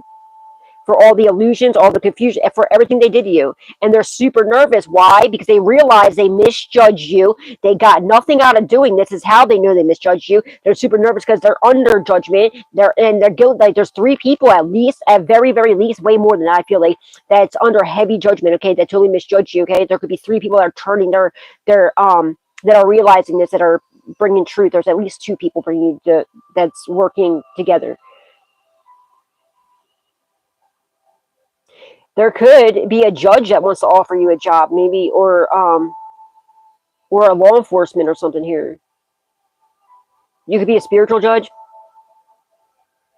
for all the illusions, all the confusion, for everything they did to you. And they're super nervous. Why? Because they realize they misjudged you. They got nothing out of doing this. Is how they know they misjudged you. They're super nervous because they're under judgment. They're guilt. Like, there's 3 people at least, at very, very least, way more than that, I feel like, that's under heavy judgment, okay, that totally misjudged you, okay? There could be 3 people that are turning that are realizing this, that are bringing truth. There's at least 2 people bringing that's working together. There could be a judge that wants to offer you a job, maybe, or a law enforcement or something here. You could be a spiritual judge.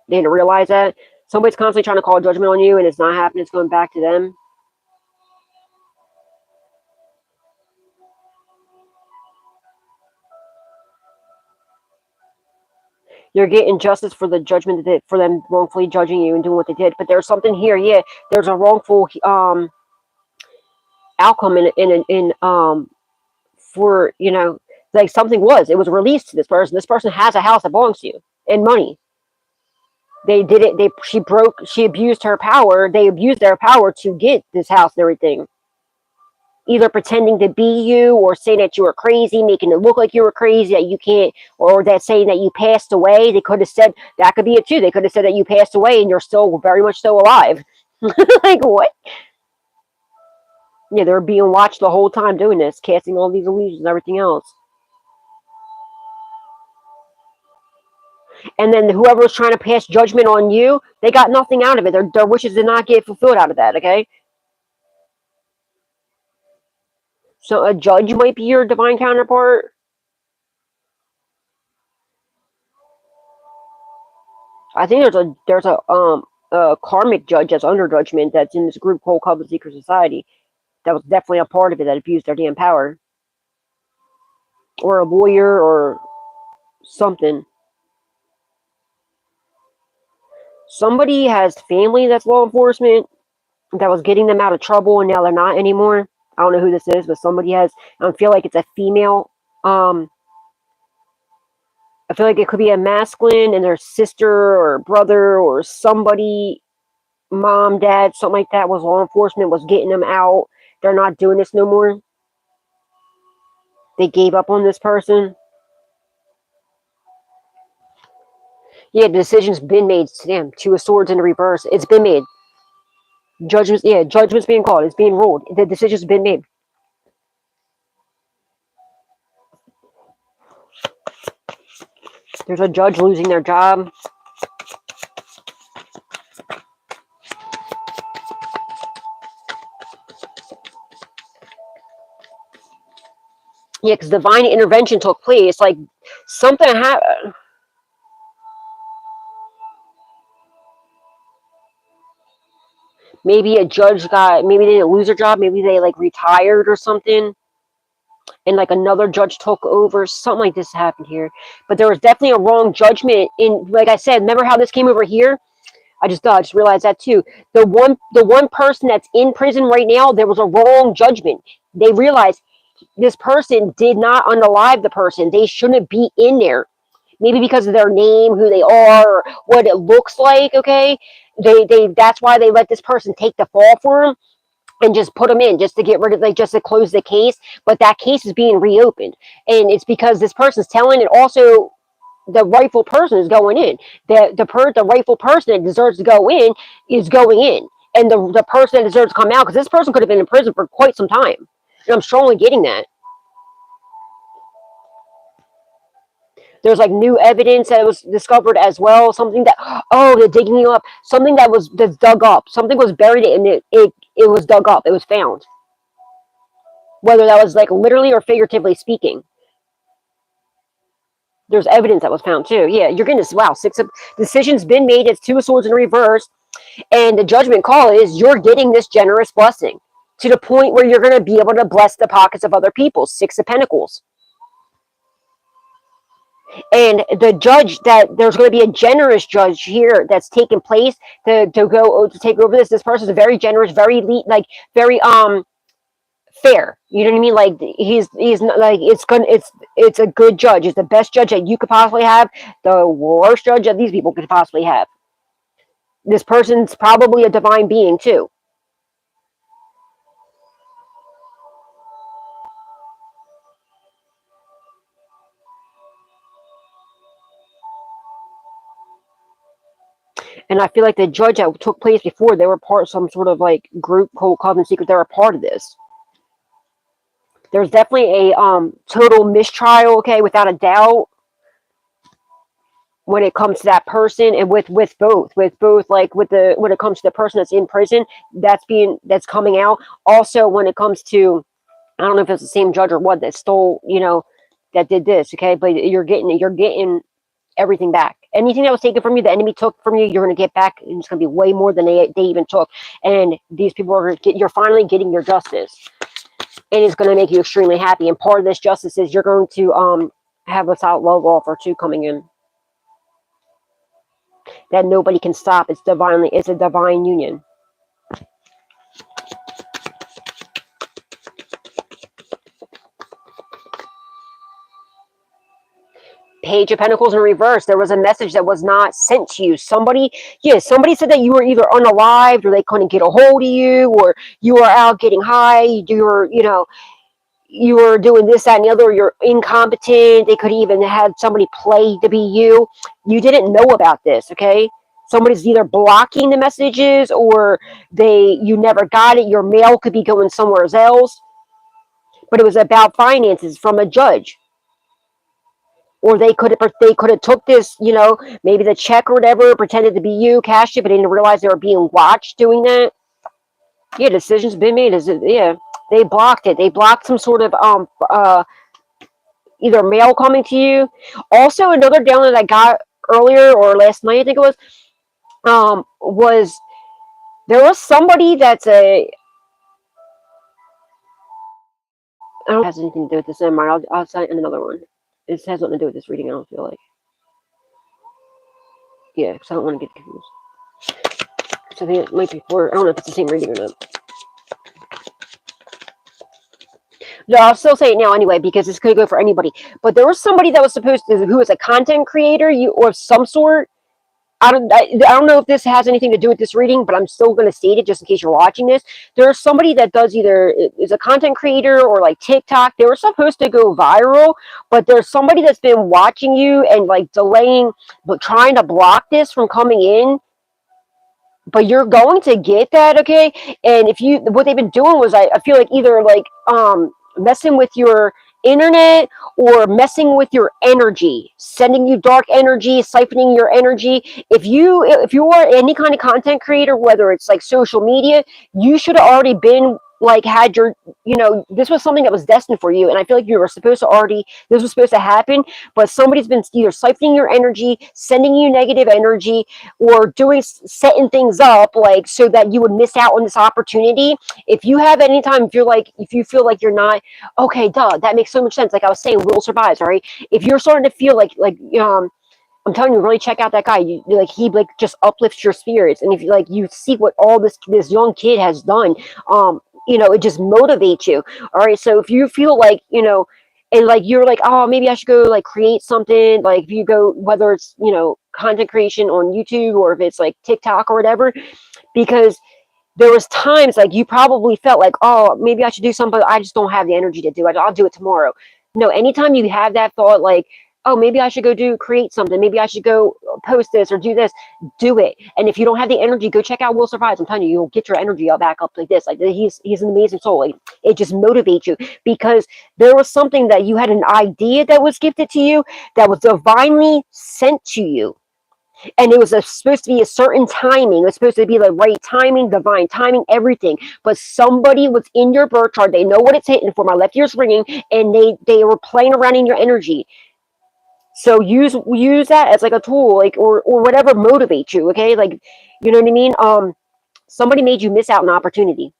They didn't realize that. Somebody's constantly trying to call judgment on you, and it's not happening. It's going back to them. You're getting justice for the judgment that for them wrongfully judging you and doing what they did. But there's something here. Yeah, there's a wrongful outcome in for, you know, like something it was released to this person. This person has a house that belongs to you and money. They did it. She abused her power. They abused their power to get this house and everything. Either pretending to be you or saying that you were crazy, making it look like you were crazy, that you can't, or that saying that you passed away. They could have said, that could be it too. They could have said that you passed away and you're still very much still alive. Like, what? Yeah, they're being watched the whole time doing this, casting all these illusions and everything else. And then whoever's trying to pass judgment on you, they got nothing out of it. Their wishes did not get fulfilled out of that, okay? So a judge might be your divine counterpart. I think there's a karmic judge that's under judgment that's in this group called Covenant Secret Society. That was definitely a part of it that abused their damn power. Or a lawyer or something. Somebody has family that's law enforcement that was getting them out of trouble and now they're not anymore. I don't know who this is, but somebody has. I feel like it's a female. I feel like it could be a masculine and their sister or brother or somebody, mom, dad, something like that, was law enforcement, was getting them out. They're not doing this no more. They gave up on this person. Yeah, the decision's been made. Damn, Two of Swords in the reverse. It's been made. Judgment's being called. It's being ruled. The decision's been made. There's a judge losing their job. Yeah, because divine intervention took place. Like, something happened. Maybe a judge maybe they didn't lose their job. Maybe they, like, retired or something. And, like, another judge took over. Something like this happened here. But there was definitely a wrong judgment. In, like I said, remember how this came over here? I just realized that too. The one person that's in prison right now, there was a wrong judgment. They realized this person did not unalive the person. They shouldn't be in there. Maybe because of their name, who they are, or what it looks like. Okay, that's why they let this person take the fall for them and just put them in, just to get rid of, like, just to close the case. But that case is being reopened, and it's because this person's telling it. Also, the rightful person is going in. The rightful person that deserves to go in is going in, and the person that deserves to come out, because this person could have been in prison for quite some time. And I'm strongly getting that. There's, like, new evidence that was discovered as well. Something that, oh, they're digging you up. Something that's dug up. Something was buried and it was dug up. It was found. Whether that was, like, literally or figuratively speaking. There's evidence that was found too. Yeah, you're getting this. Wow, decisions been made. It's Two of Swords in reverse, and the judgment call is you're getting this generous blessing to the point where you're going to be able to bless the pockets of other people. Six of Pentacles. And the judge, that there's going to be a generous judge here that's taking place to take over this. This person is very generous, very very fair. You know what I mean? Like, he's not, like, it's a good judge. It's the best judge that you could possibly have. The worst judge that these people could possibly have. This person's probably a divine being too. And I feel like the judge that took place before, they were part of some sort of, like, group called Covenant Secret. They were part of this. There's definitely a total mistrial, okay, without a doubt, when it comes to that person, and with both, like, when it comes to the person that's in prison, that's coming out. Also, when it comes to, I don't know if it's the same judge or what, that stole, that did this, okay, but you're getting everything back. anything that was taken from you, the enemy took from you, you're going to get back, and it's going to be way more than they even took. And these people you're finally getting your justice, and it's going to make you extremely happy. And part of this justice is you're going to have a solid love offer too coming in that nobody can stop. It's a divine union. Page of Pentacles in reverse. There was a message that was not sent to you. Somebody said that you were either unalived, or they couldn't get a hold of you, or you were out getting high. You were doing this, that, and the other. You're incompetent. They could even have somebody play to be you. You didn't know about this, okay? Somebody's either blocking the messages, or you never got it. Your mail could be going somewhere else. But it was about finances from a judge. Or they could have took this, maybe the check or whatever, pretended to be you, cashed it, but they didn't realize they were being watched doing that. Yeah, decisions been made. They blocked it. They blocked some sort of either mail coming to you. Also, another download that I got earlier or last night, I think it was there was somebody that's I don't know if it has anything to do with this. I'll send another one. It has nothing to do with this reading, I don't feel like. Yeah, because I don't want to get confused. So I think it might be for, I don't know if it's the same reading or not. No, I'll still say it now anyway, because this could go for anybody. But there was somebody that was who was a content creator, or some sort. I don't know if this has anything to do with this reading, but I'm still going to state it just in case you're watching this. There's somebody that is a content creator or like TikTok. They were supposed to go viral, but there's somebody that's been watching you and like delaying, but trying to block this from coming in. But you're going to get that, okay? And what they've been doing was, I feel like either like messing with your internet or messing with your energy, sending you dark energy, siphoning your energy. If you are any kind of content creator, whether it's like social media, you should have already been like had your, this was something that was destined for you. And I feel like this was supposed to happen, but somebody's been either siphoning your energy, sending you negative energy, or setting things up like so that you would miss out on this opportunity. If you have any time, if you feel like you're not, okay, duh, that makes so much sense. Like I was saying, Will survives, all right? If you're starting to feel like I'm telling you, really check out that guy. He just uplifts your spirits. And if you see what all this young kid has done, it just motivates you. All right. So if you feel like, and like you're like, oh, maybe I should go like create something. Like if you go, whether it's, content creation on YouTube, or if it's like TikTok or whatever, because there was times like you probably felt like, oh, maybe I should do something, but I just don't have the energy to do it. I'll do it tomorrow. No, anytime you have that thought, like, oh, maybe I should go create something. Maybe I should go post this or do this. Do it. And if you don't have the energy, go check out Will Survives. I'm telling you, you'll get your energy back up like this. Like he's an amazing soul. Like, it just motivates you, because there was something that you had an idea that was gifted to you, that was divinely sent to you. And it was supposed to be a certain timing. It was supposed to be the right timing, divine timing, everything. But somebody was in your birth chart. They know what it's hitting for. My left ear's ringing, and they were playing around in your energy. So use that as like a tool, like or whatever motivates you. Okay, like, you know what I mean. Somebody made you miss out an opportunity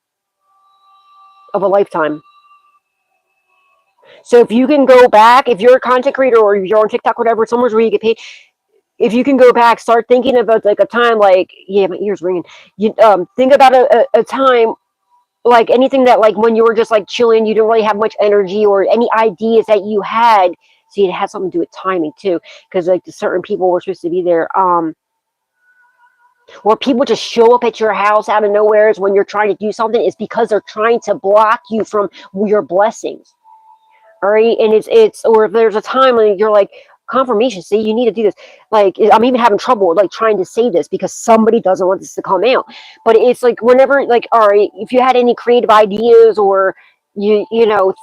of a lifetime. So if you can go back, if you're a content creator or you're on TikTok, whatever, somewhere where you get paid. If you can go back, start thinking about like a time, like, yeah, my ear's ringing. You think about a time, like anything that like when you were just like chilling, you didn't really have much energy, or any ideas that you had. See, it has something to do with timing too, because like certain people were supposed to be there. Or people just show up at your house out of nowhere when you're trying to do something. It's because they're trying to block you from your blessings. All right, and or if there's a time when you're like, confirmation, see, you need to do this. Like, I'm even having trouble like trying to say this because somebody doesn't want this to come out. But it's like, whenever, like, all right, if you had any creative ideas, or you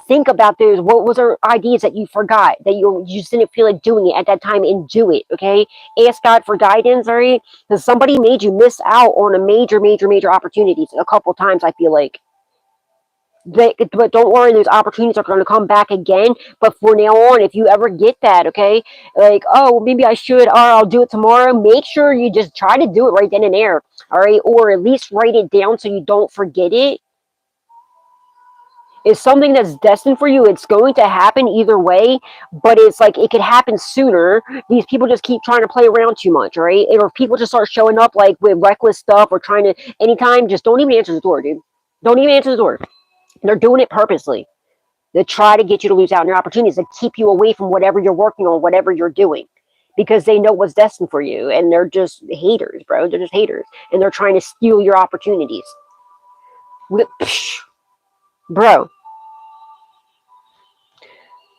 think about those, what was our ideas that you forgot, that you just didn't feel like doing it at that time, and do it. Okay, ask God for guidance. All right, because somebody made you miss out on a major opportunities a couple times, I feel like. But don't worry, those opportunities are going to come back again. But for now on, if you ever get that, okay, like, oh, maybe I should, or I'll do it tomorrow, make sure you just try to do it right then and there, all right, or at least write it down so you don't forget it. It's something that's destined for you. It's going to happen either way, but it's like it could happen sooner. These people just keep trying to play around too much, right? Or if people just start showing up like with reckless stuff or trying to anytime, just don't even answer the door, dude. Don't even answer the door. They're doing it purposely. They try to get you to lose out on your opportunities, to keep you away from whatever you're working on, whatever you're doing, because they know what's destined for you, and they're just haters, bro. They're just haters, and they're trying to steal your opportunities, bro.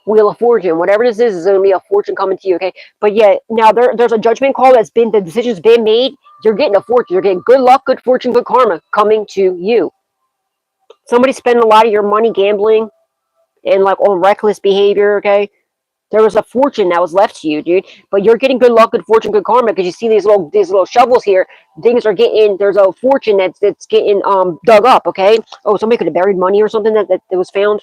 Wheel of Fortune, whatever this is going to be a fortune coming to you, okay? But yeah, now there's a judgment call that's been, the decision's been made. You're getting a fortune. You're getting good luck, good fortune, good karma coming to you. Somebody spending a lot of your money gambling and like on reckless behavior, okay? There was a fortune that was left to you, dude. But you're getting good luck, good fortune, good karma because you see these little shovels here. Things are getting, there's a fortune that's getting dug up, okay? Oh, somebody could have buried money or something that was found.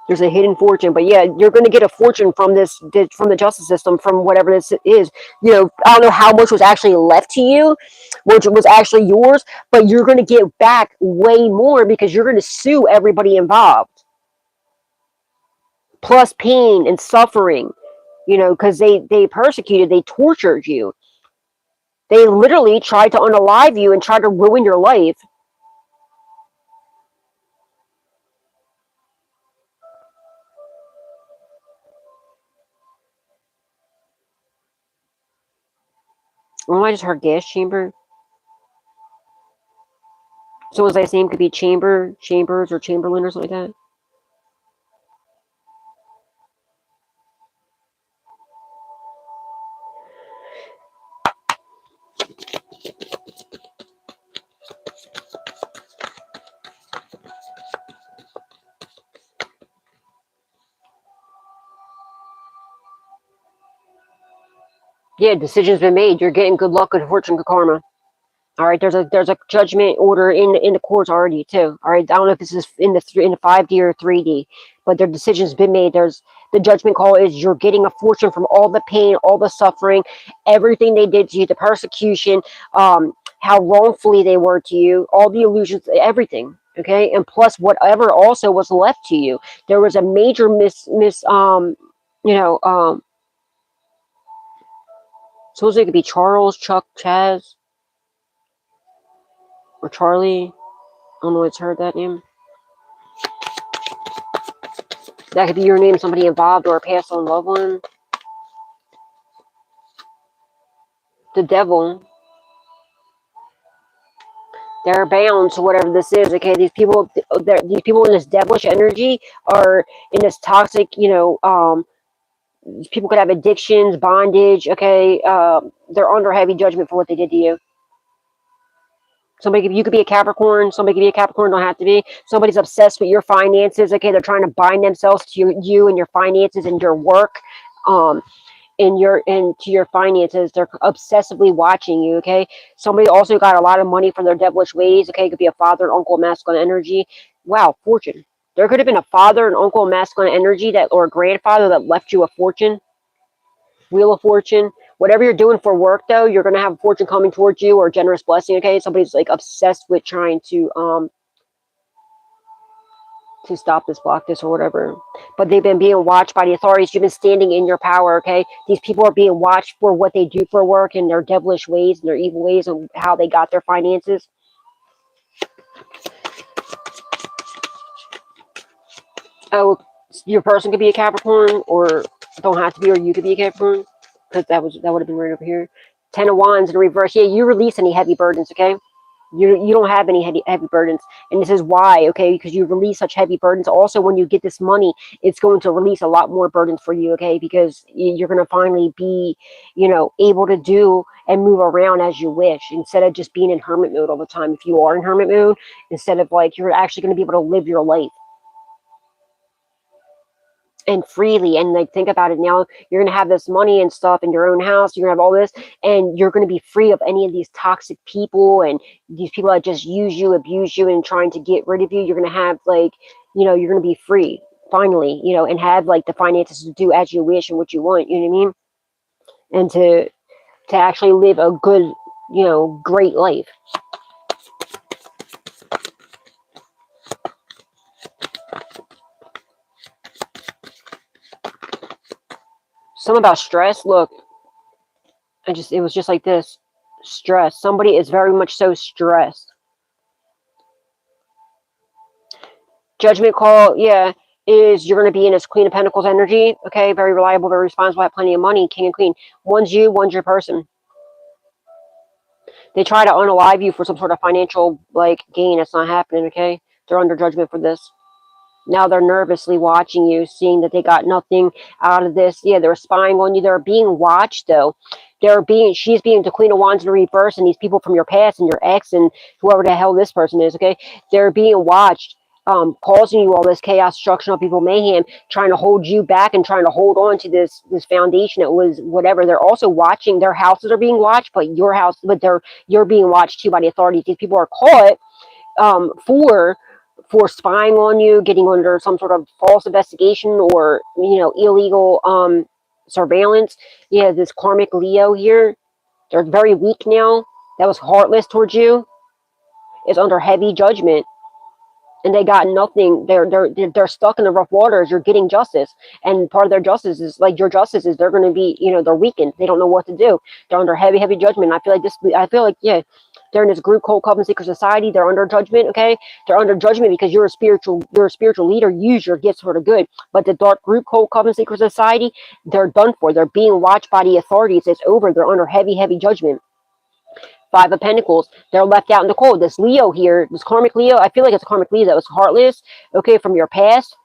There's a hidden fortune, but yeah, you're going to get a fortune from from the justice system, from whatever this is. You know, I don't know how much was actually left to you, which was actually yours, but you're going to get back way more because you're going to sue everybody involved. Plus pain and suffering, you know, because they persecuted, they tortured you. They literally tried to unalive you and tried to ruin your life. Oh, I just heard gas chamber. Someone's last name could be Chambers, or Chamberlain, or something like that. Yeah, decision's been made. You're getting good luck, good fortune, good karma. All right, there's a judgment order in the courts already too. All right, I don't know if this is in the 5D or 3D, but their decision's been made. There's the judgment call is you're getting a fortune from all the pain, all the suffering, everything they did to you, the persecution, how wrongfully they were to you, all the illusions, everything. Okay, and plus whatever also was left to you. There was a major you know, suppose it could be Charles, Chuck, Chaz, or Charlie. I don't know, it's heard that name. That could be your name, somebody involved or a past on loved one. The devil. They're bound to whatever this is. Okay, these people in this devilish energy are in this toxic. You know, people could have addictions, bondage. Okay, they're under heavy judgment for what they did to you. You could be a Capricorn. Somebody could be a Capricorn. Don't have to be. Somebody's obsessed with your finances. Okay, they're trying to bind themselves to you and your finances and your work. To your finances. They're obsessively watching you. Okay, somebody also got a lot of money from their devilish ways. Okay, it could be a father, uncle, masculine energy. Wow, fortune. There could have been a father, an uncle, masculine energy or a grandfather that left you a fortune. Wheel of Fortune. Whatever you're doing for work, though, you're going to have a fortune coming towards you or a generous blessing. Okay, somebody's like obsessed with trying to stop this, block this, or whatever. But they've been being watched by the authorities. You've been standing in your power. Okay, these people are being watched for what they do for work and their devilish ways and their evil ways and how they got their finances. Oh, your person could be a Capricorn, or don't have to be, or you could be a Capricorn, because that would have been right over here. 10 of Wands in reverse. Yeah, you release any heavy burdens. Okay, you don't have any heavy burdens, and this is why. Okay, because you release such heavy burdens. Also, when you get this money, it's going to release a lot more burdens for you. Okay, because you're going to finally be, you know, able to do and move around as you wish, instead of just being in hermit mode all the time. If you are in hermit mode, instead of like, you're actually going to be able to live your life. and freely. And like, think about it now, you're going to have this money and stuff in your own house, you're going to have all this, and you're going to be free of any of these toxic people and these people that just use you, abuse you, and trying to get rid of you. You're going to have like, you know, you're going to be free finally, you know, and have like the finances to do as you wish and what you want, you know what I mean? And to actually live a good, you know, great life. Something about stress. Look, it was just like this. Stress. Somebody is very much so stressed. Judgment call, yeah, is you're going to be in this Queen of Pentacles energy. Okay, very reliable, very responsible, have plenty of money. King and Queen. One's you, one's your person. They try to unalive you for some sort of financial like gain. It's not happening. Okay, they're under judgment for this. Now they're nervously watching you, seeing that they got nothing out of this. Yeah, they're spying on you. They're being watched, though. She's being the Queen of Wands in reverse, and these people from your past and your ex and whoever the hell this person is, okay? They're being watched, causing you all this chaos, destruction, people, mayhem, trying to hold you back and trying to hold on to this foundation that was whatever. They're also watching. Their houses are being watched, but you're being watched too by the authorities. These people are caught for spying on you, getting under some sort of false investigation or, you know, illegal surveillance. Yeah, this karmic Leo here, they're very weak now. That was heartless towards you. Is under heavy judgment. And they got nothing. They're stuck in the rough waters. You're getting justice, and part of their justice is like your justice is they're going to be, you know, they're weakened. They don't know what to do. They're under heavy judgment. I feel like yeah, they're in this group called Covenant Secret Society. They're under judgment. Okay, they're under judgment because you're a spiritual leader. Use your gifts for the good. But the dark group called Covenant Secret Society, they're done for. They're being watched by the authorities. It's over. They're under heavy judgment. Five of Pentacles, they're left out in the cold. This Leo here, this karmic Leo, I feel like it's a karmic Leo that was heartless, okay, from your past.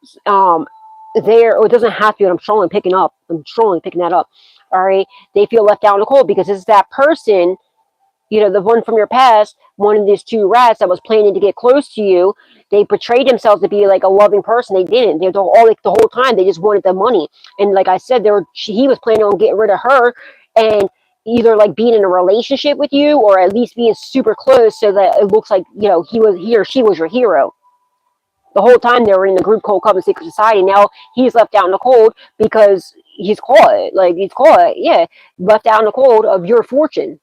It doesn't have to, but I'm strongly picking that up. All right, they feel left out in the cold because it's that person, you know, the one from your past, one of these two rats that was planning to get close to you. They portrayed themselves to be like a loving person. They didn't. They all like the whole time. They just wanted the money. And like I said, he was planning on getting rid of her and either like being in a relationship with you or at least being super close so that it looks like, you know, he or she was your hero. The whole time they were in the group called Covenant Secret Society. Now he's left out in the cold because he's caught. Like he's caught, yeah, left out in the cold of your fortune.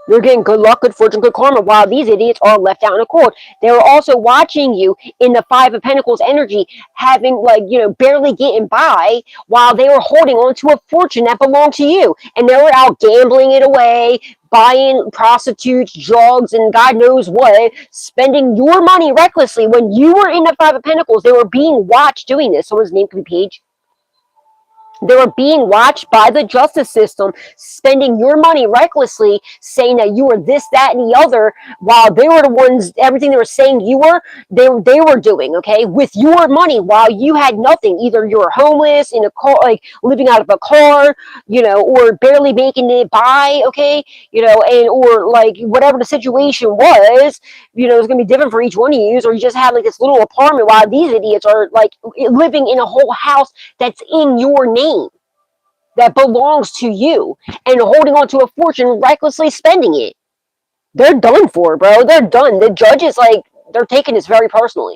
You're getting good luck, good fortune, good karma, while these idiots are left out in the cold. They were also watching you in the Five of Pentacles energy, having, like, you know, barely getting by, while they were holding on to a fortune that belonged to you. And they were out gambling it away, buying prostitutes, drugs, and God knows what, spending your money recklessly. When you were in the Five of Pentacles, they were being watched doing this. Someone's name could be Paige. They were being watched by the justice system, spending your money recklessly, saying that you were this, that, and the other, while they were the ones, everything they were saying you were, they were doing, okay, with your money, while you had nothing. Either you were homeless, in a car, like living out of a car, you know, or barely making it by, okay, you know, and or like whatever the situation was, you know, it's going to be different for each one of you, or you just had like this little apartment while these idiots are like living in a whole house that's in your name, that belongs to you, and holding on to a fortune, recklessly spending it. They're done for, bro. They're done. The judges, like, they're taking this very personally.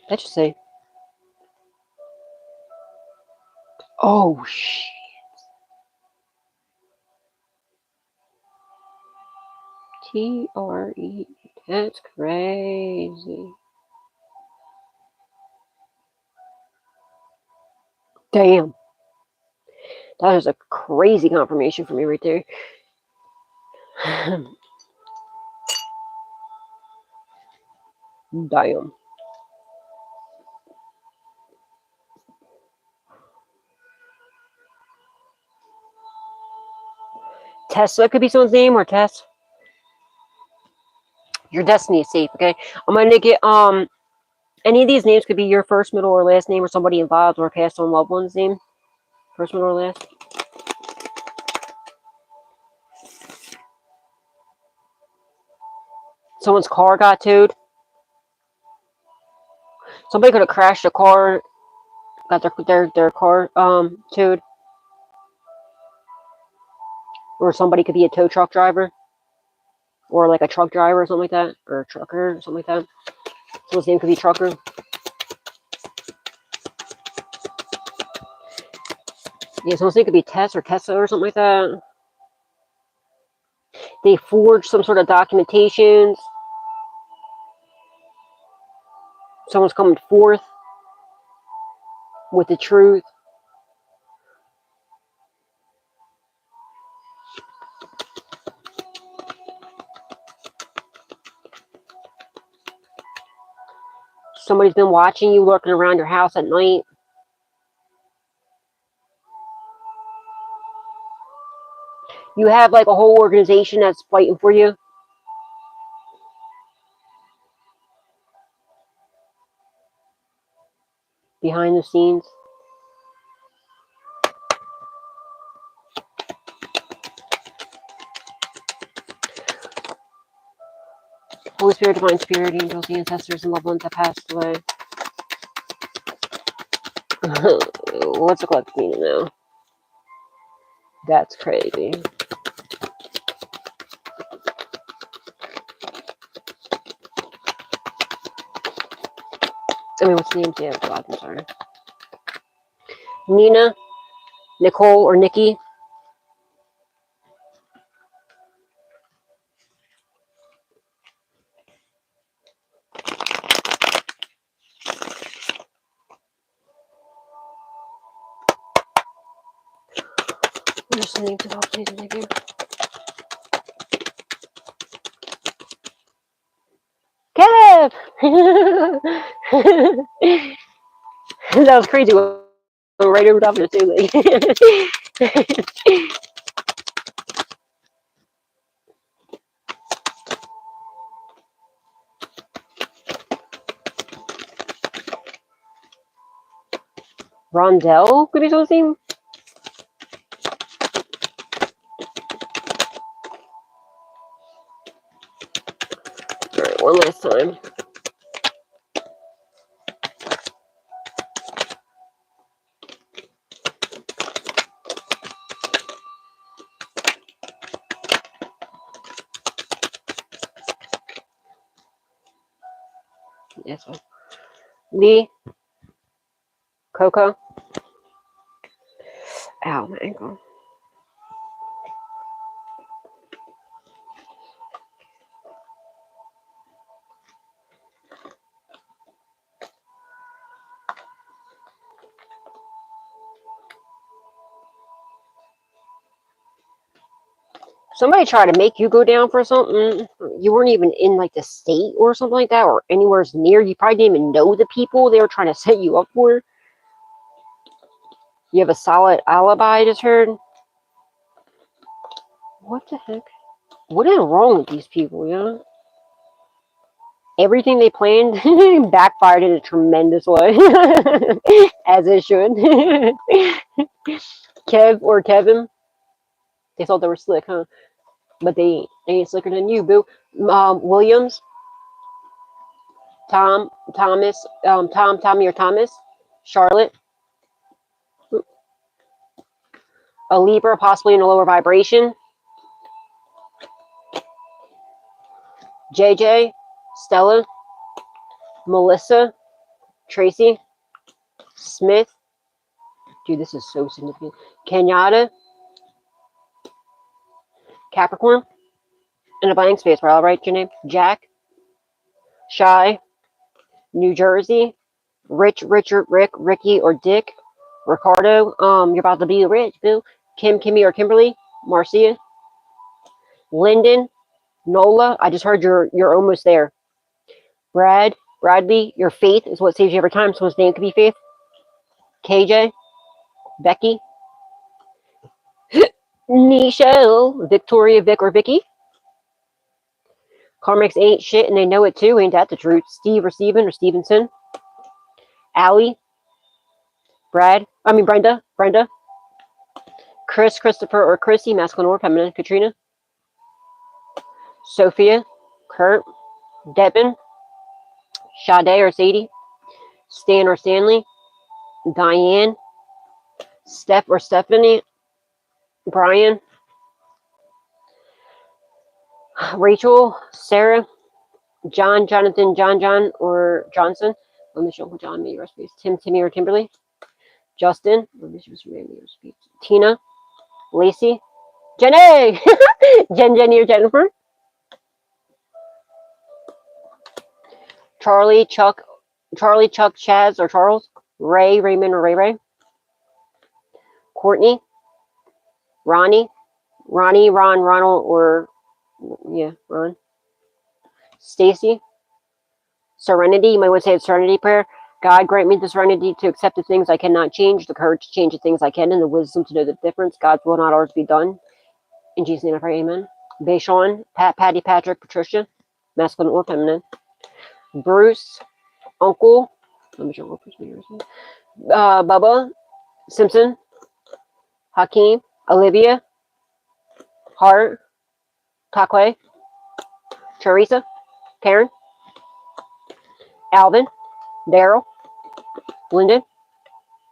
Let's just say, oh shit. TRE. That's crazy. Damn. That is a crazy confirmation for me right there. Damn. Tesla could be someone's name, or Tess. Your destiny is safe, okay? I'm gonna get any of these names could be your first, middle, or last name, or somebody involved or passed on loved one's name. First one or last? Someone's car got towed. Somebody could have crashed a car, got their car towed. Or somebody could be a tow truck driver. Or like a truck driver or something like that. Or a trucker or something like that. Someone's name could be Trucker. Yeah, someone's name could be Tess or Tessa or something like that. They forged some sort of documentations. Someone's coming forth with the truth. Somebody's been watching you, lurking around your house at night. You have like a whole organization that's fighting for you. Behind the scenes. Holy Spirit, Divine Spirit, angels, ancestors, and loved ones that passed away. What's the collective meaning now? That's crazy. I mean, what's the name? Yeah, God, I'm sorry. Nina, Nicole, or Nikki. Where's the name to help, please, and thank you. Kev! That was crazy. Right over top of the too. Rondell could be something. Alright, one last time. Yes, one. Lee. Coco. Ow, my ankle. Somebody tried to make you go down for something. You weren't even in like the state or something like that, or anywhere near. You probably didn't even know the people they were trying to set you up for. You have a solid alibi, I just heard. What the heck? What is wrong with these people, you know? Everything they planned backfired in a tremendous way. As it should. Kev or Kevin. They thought they were slick, huh? But they ain't slicker than you, boo. Williams. Tom, Thomas, Tommy or Thomas. Charlotte. A Libra, possibly in a lower vibration. JJ. Stella. Melissa. Tracy. Smith. Dude, this is so significant. Kenyatta. Capricorn. In a blank space, where I'll write your name. Jack. Shy. New Jersey. Rich, Richard, Rick, Ricky, or Dick. Ricardo. You're about to be rich, boo. Kim, Kimmy, or Kimberly. Marcia. Lyndon. Nola. I just heard you're almost there. Brad. Bradley. Your faith is what saves you every time. Someone's name could be Faith. KJ. Becky. Nichelle. Victoria, Vic, or Vicky. Karmics ain't shit and they know it too. Ain't that the truth? Steve or Steven or Stevenson. Allie. Brenda. Brenda. Chris, Christopher, or Chrissy, masculine or feminine. Katrina. Sophia, Kurt, Devin, Sade or Sadie, Stan or Stanley, Diane, Steph or Stephanie, Brian, Rachel, Sarah, John, Jonathan, John, or Johnson. Let me show John, me recipes. Tim, Timmy, or Kimberly. Justin, let me show some random recipes. Tina, Lacey, Jenny, Jenny, or Jennifer. Charlie, Chuck, Chaz, or Charles. Ray, Raymond, or Ray. Courtney, Ronnie, Ron, Ronald, or yeah, Ron. Stacy, Serenity. You might want to say it's Serenity prayer. God, grant me the serenity to accept the things I cannot change, the courage to change the things I can, and the wisdom to know the difference. God's will, not ours, be done. In Jesus' name I pray, amen. Bashan, Patty, Patrick, Patricia, masculine or feminine. Bruce, Uncle, let me show Uncle's videos. Bubba, Simpson, Hakeem, Olivia, Hart, Takwe, Teresa, Karen, Alvin, Daryl,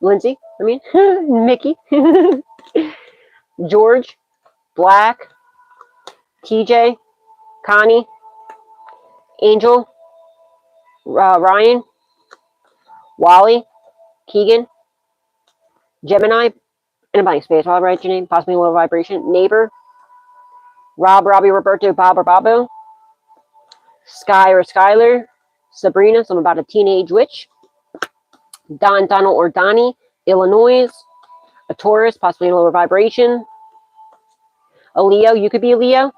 Lindsay, Mickey, George, Black, TJ, Connie, Angel, Ryan, Wally, Keegan, Gemini, and a blank space. I'll write your name, possibly a low vibration. Neighbor, Rob, Robbie, Roberto, Bob, or Bobo. Sky or Skylar. Sabrina, something about a teenage witch. Don, Donald, or Donnie. Illinois. A Taurus, possibly a lower vibration. A Leo, you could be a Leo.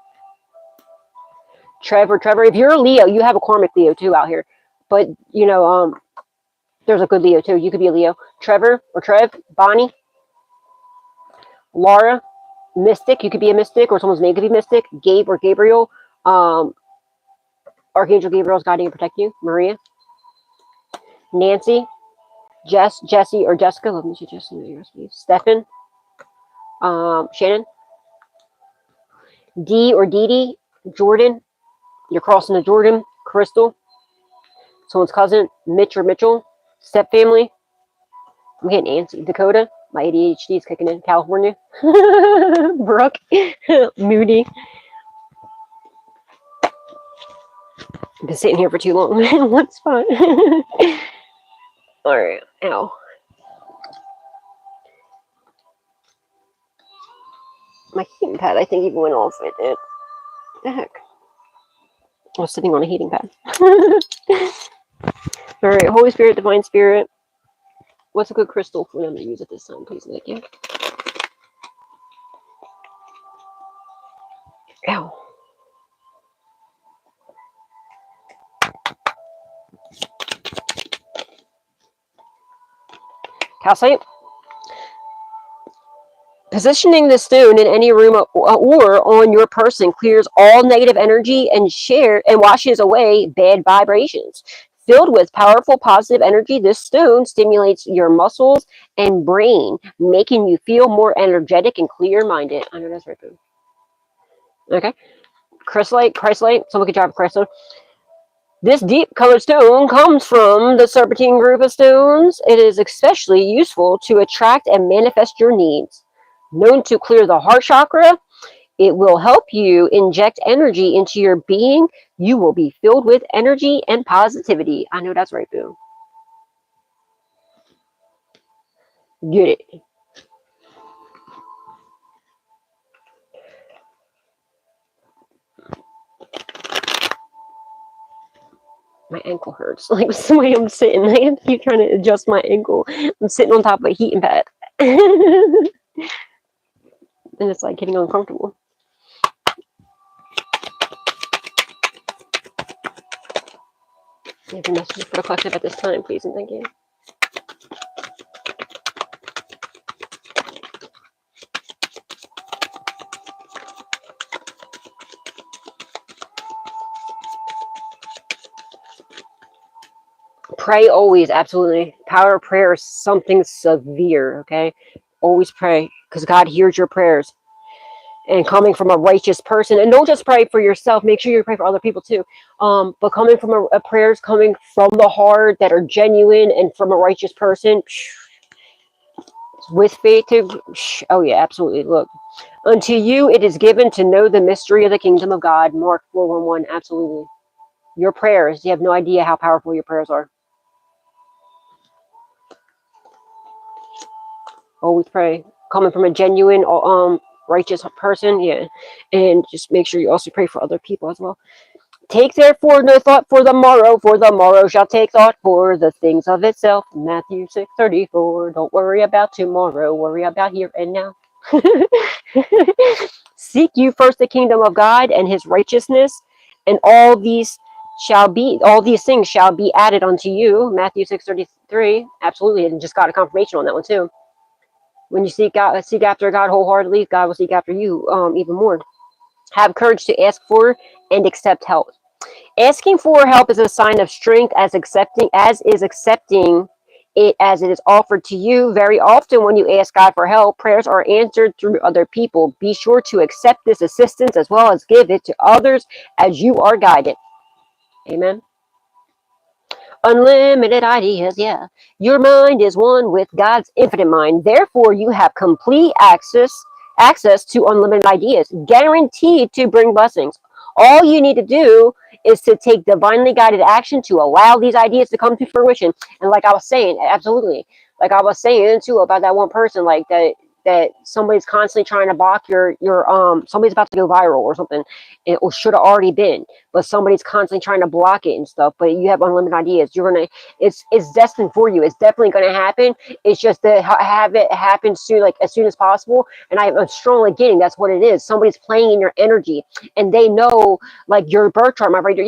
Trevor. If you're a Leo, you have a karmic Leo too out here. But, you know, there's a good Leo too. You could be a Leo. Trevor or Trev. Bonnie. Laura. Mystic, you could be a mystic, or someone's name could be mystic. Gabe or Gabriel. Archangel Gabriel's guiding and protect you. Maria. Nancy. Jess, Jesse, or Jessica. Let me see Jesse. Stefan. Shannon. D or Dee Dee. Jordan. You're crossing the Jordan. Crystal. Someone's cousin. Mitch or Mitchell. Step family. I'm getting antsy. Dakota. My ADHD is kicking in. California. Brooke. Moody. I've been sitting here for too long. One spot. Alright. Ow. My heating pad, I think, even went off with it. What the heck? I was sitting on a heating pad. Alright. Holy Spirit, Divine Spirit. What's a good crystal for them to use at this time, please? Thank you. Ow. Calcite. Positioning the stone in any room or on your person clears all negative energy and washes away bad vibrations. Filled with powerful positive energy, this stone stimulates your muscles and brain, making you feel more energetic and clear-minded. I know that's right, boo. Okay. Chrysolite. Someone could drive a crystal. This deep colored stone comes from the serpentine group of stones. It is especially useful to attract and manifest your needs. Known to clear the heart chakra, it will help you inject energy into your being. You will be filled with energy and positivity. I know that's right, boo. Get it. My ankle hurts. Like the way I'm sitting, I have to keep trying to adjust my ankle. I'm sitting on top of a heating pad. And it's like getting uncomfortable. You have a message for the collective at this time, please, and thank you. Pray always, absolutely. Power of prayer is something severe, okay? Always pray. because God hears your prayers. And coming from a righteous person, and don't just pray for yourself, make sure you pray for other people too, but coming from a prayers coming from the heart that are genuine and from a righteous person with faith to, oh yeah, absolutely. Look, unto you it is given to know the mystery of the kingdom of God. Mark 4:1. Absolutely. Your prayers, you have no idea how powerful your prayers are. Always pray coming from a genuine righteous person, yeah. And just make sure you also pray for other people as well. Take therefore no thought for the morrow shall take thought for the things of itself. Matthew 6:34. Don't worry about tomorrow, worry about here and now. Seek you first the kingdom of God and his righteousness, and all these things shall be added unto you. Matthew 6:33. Absolutely, and just got a confirmation on that one too. When you seek after God wholeheartedly, God will seek after you even more. Have courage to ask for and accept help. Asking for help is a sign of strength, as accepting it as it is offered to you. Very often when you ask God for help, prayers are answered through other people. Be sure to accept this assistance as well as give it to others as you are guided. Amen. Unlimited ideas, yeah. Your mind is one with God's infinite mind. Therefore, you have complete access to unlimited ideas, guaranteed to bring blessings. All you need to do is to take divinely guided action to allow these ideas to come to fruition. And like I was saying, absolutely. Like I was saying too about that one person, like that somebody's constantly trying to block your somebody's about to go viral or something, or should have already been, but somebody's constantly trying to block it and stuff. But you have unlimited ideas. It's destined for you. It's definitely gonna happen. It's just to have it happen soon, like as soon as possible. And I'm strongly getting that's what it is. Somebody's playing in your energy, and they know like your birth chart. My right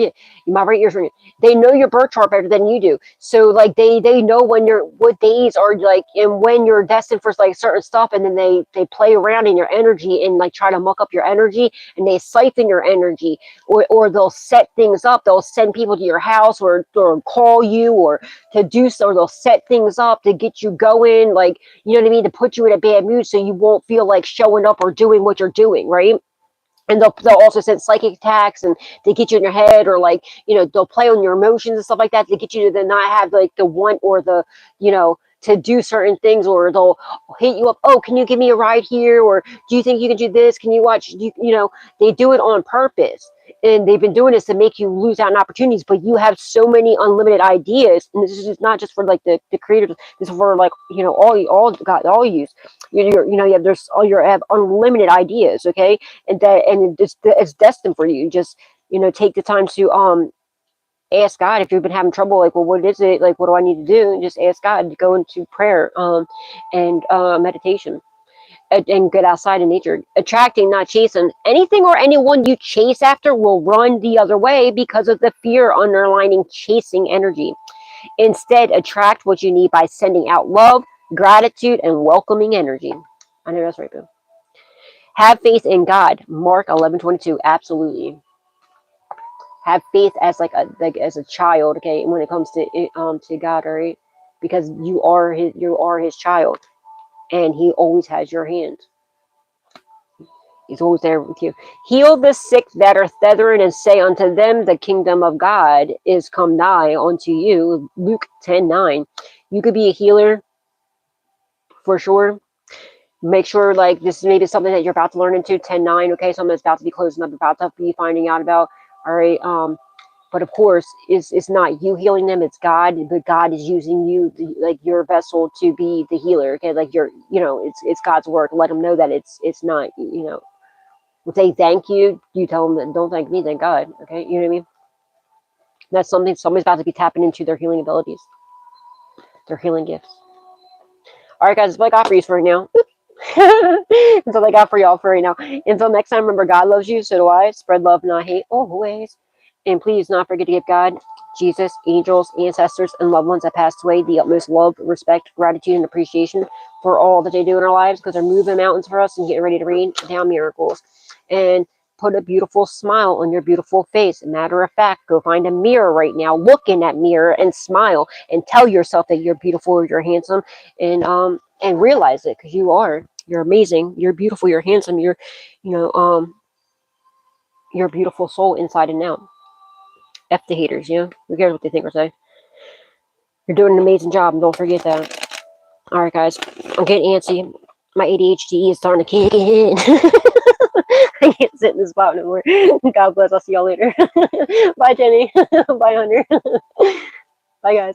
ear's ringing. They know your birth chart better than you do. So like they know what days are like, and when you're destined for like certain stuff, and then they play around in your energy and like try to muck up your energy, and they siphon your energy, or they'll set things up. They'll send people to your house, or call you, or to do so. Or they'll set things up to get you going, like, you know what I mean, to put you in a bad mood so you won't feel like showing up or doing what you're doing, right? And they'll also send psychic attacks and to get you in your head, or like, you know, they'll play on your emotions and stuff like that to get you to not have like the want or the, you know, to do certain things. Or they'll hit you up, oh, can you give me a ride here, or do you think you can do this, can you watch, you know, they do it on purpose. And they've been doing this to make you lose out on opportunities. But you have so many unlimited ideas, and this is not just for like the creators. This is for like, you know, all use. You have have unlimited ideas, okay, and it's destined for you. Just, you know, take the time to ask God if you've been having trouble. Like, well, what is it? Like, what do I need to do? And just ask God to go into prayer and meditation. And get outside in nature. Attracting, not chasing. Anything or anyone you chase after will run the other way because of the fear underlining chasing energy. Instead, attract what you need by sending out love, gratitude, and welcoming energy. I know that's right, boo. Have faith in God. Mark 11:22. Absolutely. Have faith as as a child, okay, when it comes to God, all right? Because you are his child, and he always has your hand. He's always there with you. Heal the sick that are threatened, and say unto them, the kingdom of God is come nigh unto you. Luke 10:9. You could be a healer for sure. Make sure, like, this is maybe something that you're about to learn into. 10:9, okay, something that's about to be closing up, about to be finding out about. All right. But of course, it's not you healing them, it's God. But God is using you, like your vessel, to be the healer. Okay, like it's God's work. Let them know that it's not, if they thank you, you tell them that don't thank me, thank God. Okay, you know what I mean? That's something somebody's about to be tapping into their healing abilities, their healing gifts. All right, guys, that's what I got for you for right now. That's all I got for y'all for right now. Until next time, remember, God loves you, so do I. Spread love, not hate, always. And please not forget to give God, Jesus, angels, ancestors, and loved ones that passed away the utmost love, respect, gratitude, and appreciation for all that they do in our lives, because they're moving mountains for us and getting ready to rain down miracles. And put a beautiful smile on your beautiful face. Matter of fact, go find a mirror right now, look in that mirror and smile and tell yourself that you're beautiful or you're handsome, and realize it, because you are. You're amazing. You're beautiful. You're handsome. You're, you know, you're a beautiful soul inside and out. F the haters, you know? Who cares what they think or say? You're doing an amazing job, and don't forget that. Alright, guys. I'm getting antsy. My ADHD is starting to kick in. I can't sit in this spot anymore. God bless. I'll see y'all later. Bye, Jenny. Bye, Hunter. Bye, guys.